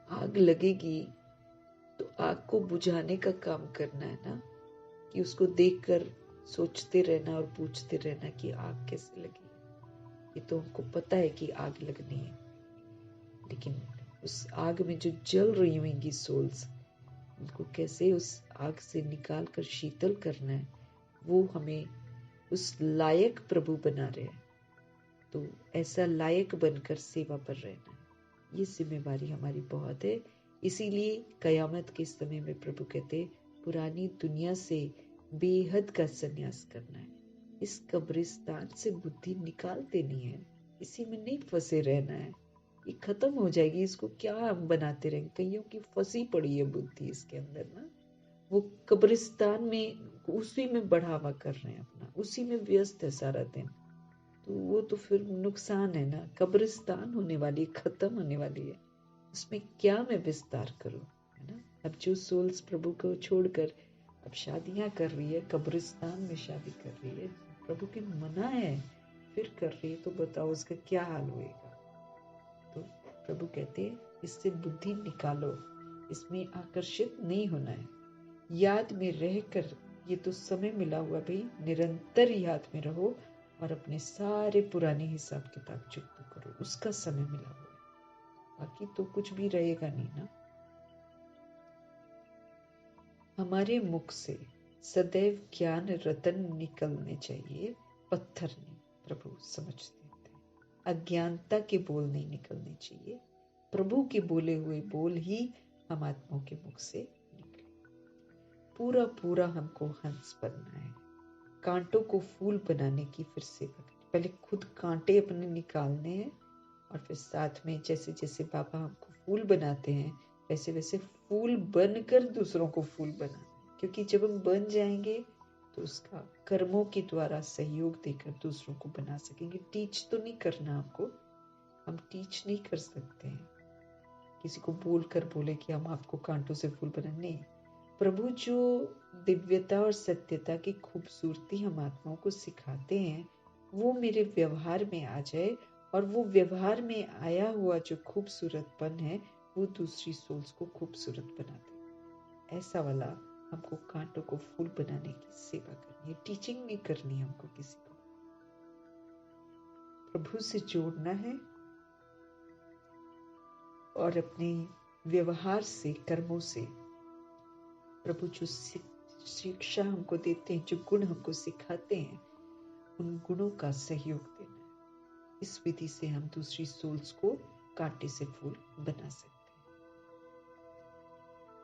A: आग लगेगी तो आग को बुझाने का काम करना है ना, कि उसको देखकर सोचते रहना और पूछते रहना कि आग कैसे लगी। ये तो हमको पता है कि आग लगनी है, लेकिन उस आग में जो जल रही होंगी सोल्स, उनको कैसे उस आग से निकाल कर शीतल करना है, वो हमें उस लायक प्रभु बना रहे हैं। तो ऐसा लायक बनकर सेवा पर रहना है, ये जिम्मेवारी हमारी बहुत है। इसीलिए कयामत के समय में प्रभु कहते पुरानी दुनिया से बेहद का संन्यास करना है, इस कब्रिस्तान से बुद्धि निकाल देनी है, इसी में नहीं फंसे रहना है, ये खत्म हो जाएगी। इसको क्या हम बनाते रहेंगे, कईयों की फंसी पड़ी है बुद्धि इसके अंदर ना, वो कब्रिस्तान में उसी में बढ़ावा कर रहे हैं अपना, उसी में व्यस्त है सारा दिन। तो वो तो फिर नुकसान है ना, कब्रिस्तान होने वाली, खत्म होने वाली है, उसमें क्या मैं विस्तार करूं, है ना। अब जो सोल्स प्रभु को छोड़कर अब शादियां कर रही है, कब्रिस्तान में शादी कर रही है, प्रभु की मना है फिर कर रही है, तो बताओ उसका क्या हाल होएगा। तो प्रभु कहते हैं इससे बुद्धि निकालो, इसमें आकर्षित नहीं होना है, याद में रहकर, ये तो समय मिला हुआ भाई, निरंतर याद में रहो और अपने सारे पुराने हिसाब किताब चुकता करो, उसका समय मिला हुआ है, बाकी तो कुछ भी रहेगा नहीं ना। हमारे मुख से सदैव ज्ञान रतन निकलने चाहिए, पत्थर नहीं, प्रभु समझते थे। अज्ञानता के बोल नहीं निकलने चाहिए, प्रभु के बोले हुए बोल ही हम आत्माओं के मुख से निकले। पूरा पूरा हमको हंस बनना है, कांटों को फूल बनाने की फिर सेवा करनी। पहले खुद कांटे अपने निकालने हैं और फिर साथ में जैसे जैसे बाबा हमको फूल बनाते हैं वैसे वैसे फूल बनकर दूसरों को फूल बनाना, क्योंकि जब हम बन जाएंगे तो उसका कर्मों के द्वारा सहयोग देकर दूसरों को बना सकेंगे। टीच तो नहीं करना हमको, हम टीच नहीं कर सकते हैं, किसी को बोल कर बोले कि हम आपको कांटों से फूल बनाने, नहीं। प्रभु जो दिव्यता और सत्यता की खूबसूरती हम आत्माओं को सिखाते हैं, वो मेरे व्यवहार में आ जाए, और वो व्यवहार में आया हुआ जो खूबसूरतपन है वो दूसरी सोल्स को खूबसूरत बना दे। ऐसा वाला हमको कांटों को फूल बनाने की सेवा करनी है, टीचिंग नहीं करनी हमको किसी को, प्रभु से जोड़ना है और अपने व्यवहार से, कर्मों से प्रभु जो शिक्षा हमको देते हैं, जो गुण हमको सिखाते हैं, उन गुणों का सहयोग देना है। इस विधि से हम दूसरी सोल्स को कांटे से फूल बना सकते हैं।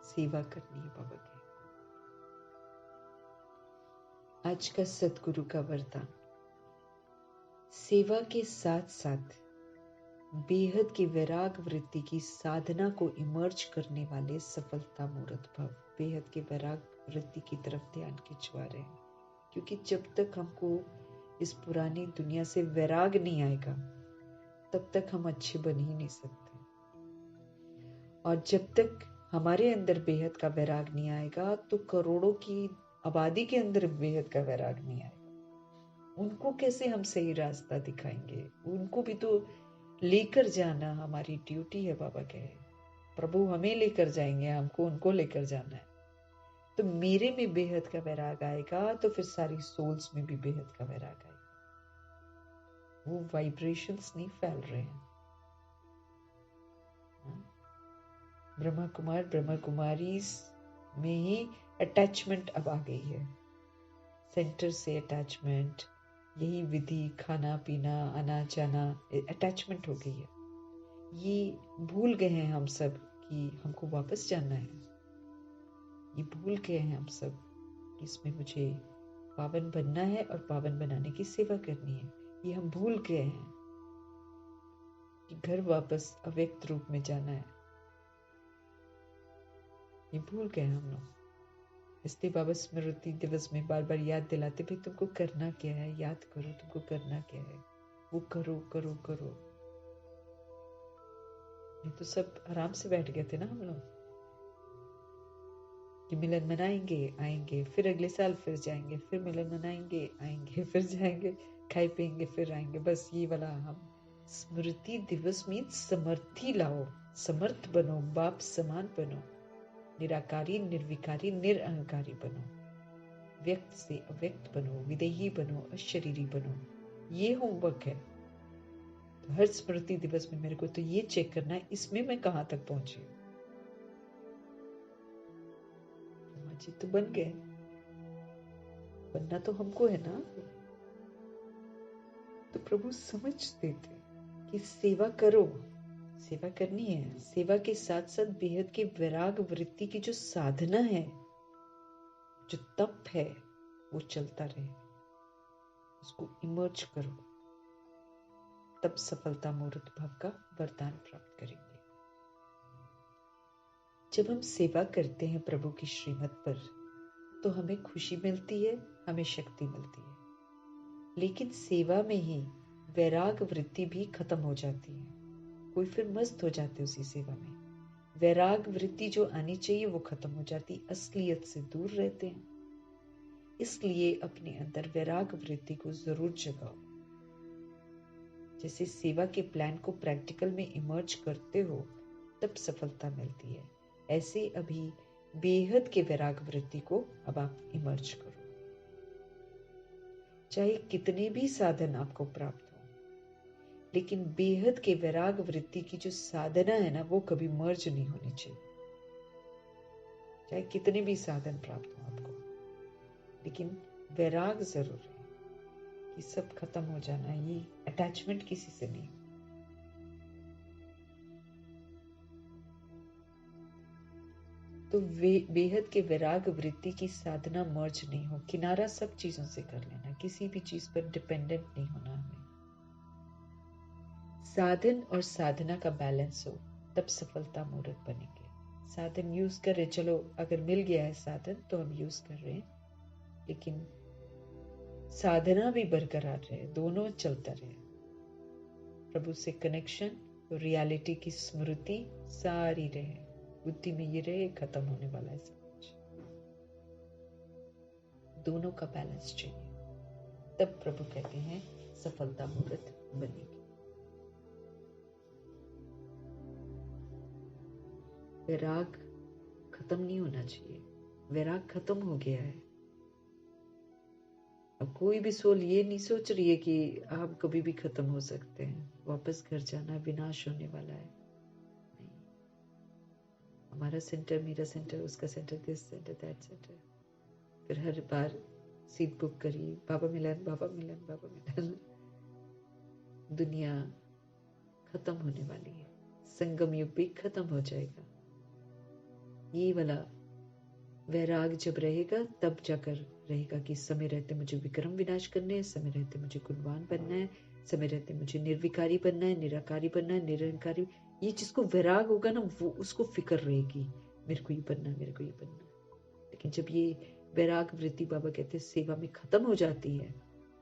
A: सेवा करनी है बाबा की। आज का सतगुरु का वरदान, सेवा के साथ साथ बेहद की वैराग वृत्ति की साधना को इमर्ज करने वाले सफलता मूर्त भव, बेहद के वैराग वृत्ति की तरफ ध्यान खिंचवा रहे हैं, क्योंकि जब तक हमको इस पुरानी दुनिया से वैराग नहीं आएगा तब तक हम अच्छे बन ही नहीं सकते, और जब तक हमारे अंदर बेहद का वैराग नहीं आएगा तो करोड़ों की आबादी के अंदर बेहद का वैराग नहीं आएगा। उनको कैसे हम सही रास्ता दिखाएंगे, उनको भी तो लेकर जाना हमारी ड्यूटी है। बाबा कहे प्रभु हमें लेकर जाएंगे, हमको उनको लेकर जाना है। तो मेरे में बेहद का वैराग आएगा तो फिर सारी सोल्स में भी बेहद का वैराग आएगा। वो वाइब्रेशंस नहीं फैल रहे हैं। ब्रह्मा कुमार ब्रह्मा कुमारी में ही अटैचमेंट अब आ गई है, सेंटर से अटैचमेंट, यही विधि, खाना पीना, आना जाना, अटैचमेंट हो गई है। ये भूल गए हैं हम सब कि हमको वापस जाना है, ये भूल गए हैं हम सब कि इसमें मुझे पावन बनना है और पावन बनाने की सेवा करनी है। ये हम भूल गए हैं कि घर वापस अव्यक्त रूप में जाना है, ये भूल गए हम लोग। इसलिए बाबा स्मृति दिवस में बार बार याद दिलाते, भाई तुमको करना क्या है, याद करो तुमको करना क्या है, वो करो करो करो। ये तो सब आराम से बैठ गए थे ना हम लोग कि मिलन मनाएंगे आएंगे, फिर अगले साल फिर जाएंगे, फिर मिलन मनाएंगे आएंगे, फिर जाएंगे, खाए पिएंगे, फिर आएंगे। बस ये वाला हम स्मृति दिवस में समर्थी लाओ, समर्थ बनो, बाप समान बनो, निराकारी निर्विकारी निरअहंकारी बनो, व्यक्त से अव्यक्त बनो, विदेही बनो, अशरीरी बनो। ये होमवर्क है। तो हर स्मृति दिवस में मेरे को तो ये चेक करना है इसमें मैं कहां तक पहुंची हूँ। जी तो बन गए, बनना तो हमको है ना। तो प्रभु समझते थे कि सेवा करो, सेवा करनी है। सेवा के साथ साथ बेहद के वैराग वृत्ति की जो साधना है, जो तप है, वो चलता रहे, उसको इमर्ज करो, तब सफलता मूर्त भाव का वरदान प्राप्त करेंगे। जब हम सेवा करते हैं प्रभु की श्रीमत पर, तो हमें खुशी मिलती है, हमें शक्ति मिलती है, लेकिन सेवा में ही वैराग वृत्ति भी खत्म हो जाती है। कोई फिर मस्त हो जाते उसी सेवा में, वैराग वृत्ति जो आनी चाहिए वो खत्म हो जाती, असलियत से दूर रहते हैं। इसलिए अपने अंदर वैराग वृत्ति को जरूर जगाओ। जैसे सेवा के प्लान को प्रैक्टिकल में इमर्ज करते हो तब सफलता मिलती है, ऐसे अभी बेहद के वैराग वृत्ति को अब आप इमर्ज करो। चाहे कितने भी साधन आपको प्राप्त हो, लेकिन बेहद के वैराग वृत्ति की जो साधना है ना, वो कभी मर्ज नहीं होनी चाहिए। चाहे कितने भी साधन प्राप्त हो आपको, लेकिन वैराग जरूर है कि सब खत्म हो जाना, ये अटैचमेंट किसी से नहीं। तो बेहद के वैराग वृत्ति की साधना मर्ज नहीं हो, किनारा सब चीजों से कर लेना, किसी भी चीज पर डिपेंडेंट नहीं होना हमें। साधन और साधना का बैलेंस हो तब सफलता मूर्त बनेंगे। साधन यूज कर रहे, चलो अगर मिल गया है साधन तो हम यूज कर रहे हैं, लेकिन साधना भी बरकरार रहे, दोनों चलता रहे। प्रभु से कनेक्शन, रियलिटी की स्मृति सारी रहे, बुद्धि में ये रहे, खत्म होने वाला है सब कुछ। दोनों का बैलेंस चाहिए, तब प्रभु कहते हैं सफलता मूर्त बनेगी। वैराग खत्म नहीं होना चाहिए, वैराग खत्म हो गया है। अब कोई भी सोल ये नहीं सोच रही है कि आप कभी भी खत्म हो सकते हैं, वापस घर जाना, विनाश होने वाला है। नहीं, हमारा सेंटर, मेरा सेंटर, उसका centre, this centre, that centre, फिर हर बार सीट बुक करिए, बाबा मिलन, बाबा मिलन, बाबा मिलन। दुनिया खत्म होने वाली है, संगम युग भी खत्म हो जाएगा। ये वाला वैराग जब रहेगा तब जाकर रहेगा कि समय रहते मुझे विक्रम विनाश करने हैं, समय रहते मुझे गुणवान बनना है, समय रहते मुझे निर्विकारी बनना है, निराकारी बनना है, निरंकारी। ये जिसको वैराग होगा ना, वो उसको फिक्र रहेगी, मेरे को ये बनना है, मेरे को ये बनना है। लेकिन जब ये वैराग वृत्ति, बाबा कहते हैं, सेवा में खत्म हो जाती है,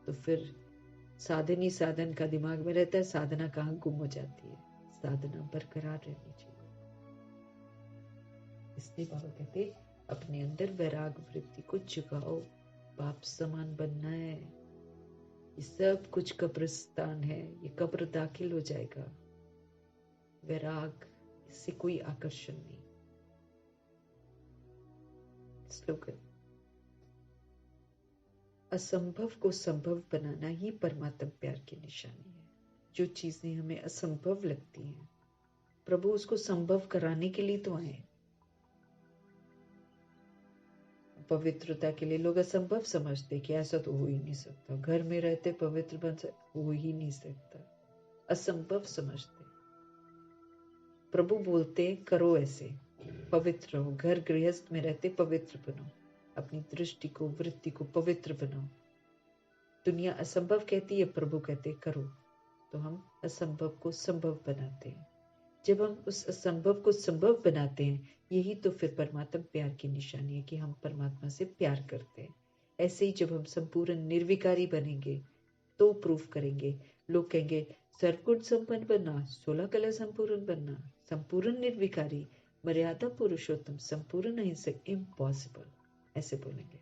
A: तो फिर साधन ही साधन का दिमाग में रहता है, साधना कहाँ गुम हो जाती है। साधना बरकरार रहनी चाहिए। इसलिए बाबा कहते अपने अंदर वैराग वृत्ति को जगाओ, बाप समान बनना है। ये सब कुछ कब्रिस्तान है, ये कब्र दाखिल हो जाएगा। वैराग, इससे कोई आकर्षण नहीं। स्लोगन, असंभव को संभव बनाना ही परमात्म प्यार की निशानी है। जो चीजें हमें असंभव लगती हैं, प्रभु उसको संभव कराने के लिए तो आए। पवित्रता के लिए लोग असंभव समझते कि ऐसा तो हो ही नहीं सकता, घर में रहते पवित्र बन हो ही नहीं सकता, असंभव समझते। प्रभु बोलते करो ऐसे, पवित्र हो, घर गृहस्थ में रहते पवित्र बनो, अपनी दृष्टि को, वृत्ति को पवित्र बनाओ। दुनिया असंभव कहती है, प्रभु कहते करो, तो हम असंभव को संभव बनाते हैं। जब हम उस असंभव को संभव बनाते हैं, यही तो फिर परमात्मा प्यार की निशानी है कि हम परमात्मा से प्यार करते हैं। ऐसे ही जब हम संपूर्ण निर्विकारी बनेंगे तो प्रूफ करेंगे। लोग कहेंगे सर्वगुण संपन्न बनना, 16 कला संपूर्ण बनना, संपूर्ण निर्विकारी, मर्यादा पुरुषोत्तम, संपूर्ण अहिंसक, इम्पॉसिबल, ऐसे बोलेंगे।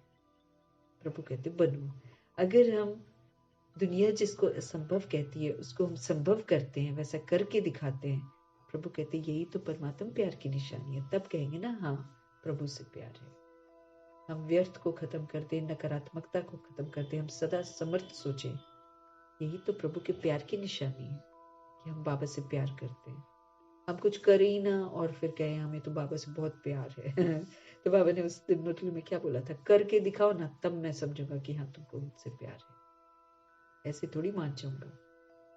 A: प्रभु कहते बनो। अगर हम दुनिया जिसको असंभव कहती है उसको हम संभव करते हैं, वैसा करके दिखाते हैं, प्रभु कहते यही तो परमात्मा प्यार की निशानी है। तब कहेंगे ना, हाँ प्रभु से प्यार है। हम व्यर्थ को खत्म कर दें, नकारात्मकता को खत्म कर दें, हम सदा समर्थ सोचें, यही तो प्रभु के प्यार की निशानी है कि हम बाबा से प्यार करते हैं। हम कुछ करें ही ना और फिर कहें हमें तो बाबा से बहुत प्यार है। तो बाबा ने उस दिन मुरली में क्या बोला था, करके दिखाओ ना, तब मैं समझूंगा कि हाँ तुमको मुझसे प्यार है। ऐसे थोड़ी मान जाऊंगा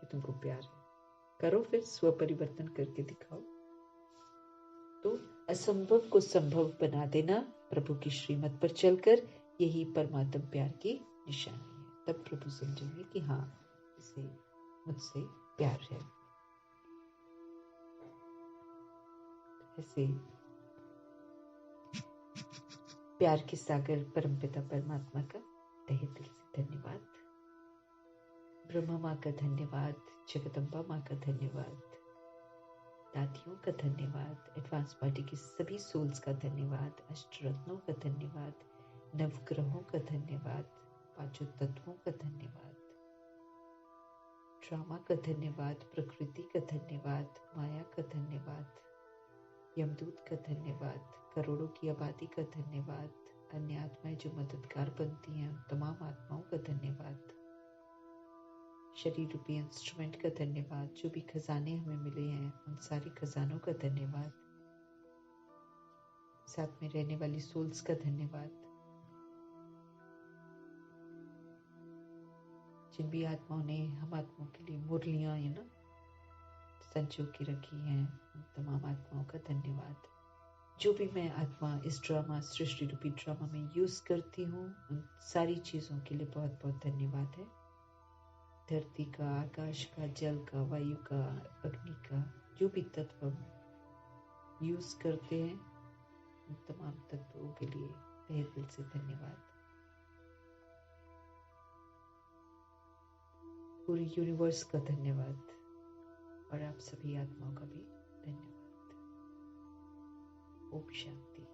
A: कि तुमको प्यार है। करो, फिर स्व परिवर्तन करके दिखाओ। तो असंभव को संभव बना देना प्रभु की श्रीमत पर चलकर, यही परमात्म प्यार की निशानी है। तब प्रभु समझेंगे कि हाँ इसे मुझसे प्यार है। ऐसे प्यार के सागर परमपिता परमात्मा का तहे दिल से धन्यवाद। ब्रह्मा माँ का धन्यवाद, जगदम्बा माँ का धन्यवाद, दादियों का धन्यवाद, एडवांस पार्टी की सभी सोल्स का धन्यवाद, अष्टरत्नों का धन्यवाद, नवग्रहों का धन्यवाद, पांचों तत्वों का धन्यवाद, ड्रामा का धन्यवाद, प्रकृति का धन्यवाद, माया का धन्यवाद, यमदूत का धन्यवाद, करोड़ों की आबादी का धन्यवाद, अन्य आत्माएं जो मददगार बनती हैं, तमाम आत्माओं का धन्यवाद, शरीर रूपी इंस्ट्रूमेंट का धन्यवाद, जो भी खजाने हमें मिले हैं उन सारे खजानों का धन्यवाद, साथ में रहने वाली सोल्स का धन्यवाद, जिन भी आत्माओं ने हम आत्माओं के लिए मुरलियां संजो के रखी हैं, उन तमाम आत्माओं का धन्यवाद। जो भी मैं आत्मा इस ड्रामा, सृष्टि रूपी ड्रामा में यूज करती हूँ, उन सारी चीजों के लिए बहुत बहुत धन्यवाद है। धरती का, आकाश का, जल का, वायु का, अग्नि का, जो भी तत्व हम यूज करते हैं उन तमाम तत्वों के लिए तहे दिल से धन्यवाद। पूरी यूनिवर्स का धन्यवाद और आप सभी आत्माओं का भी धन्यवाद। ओम शांति।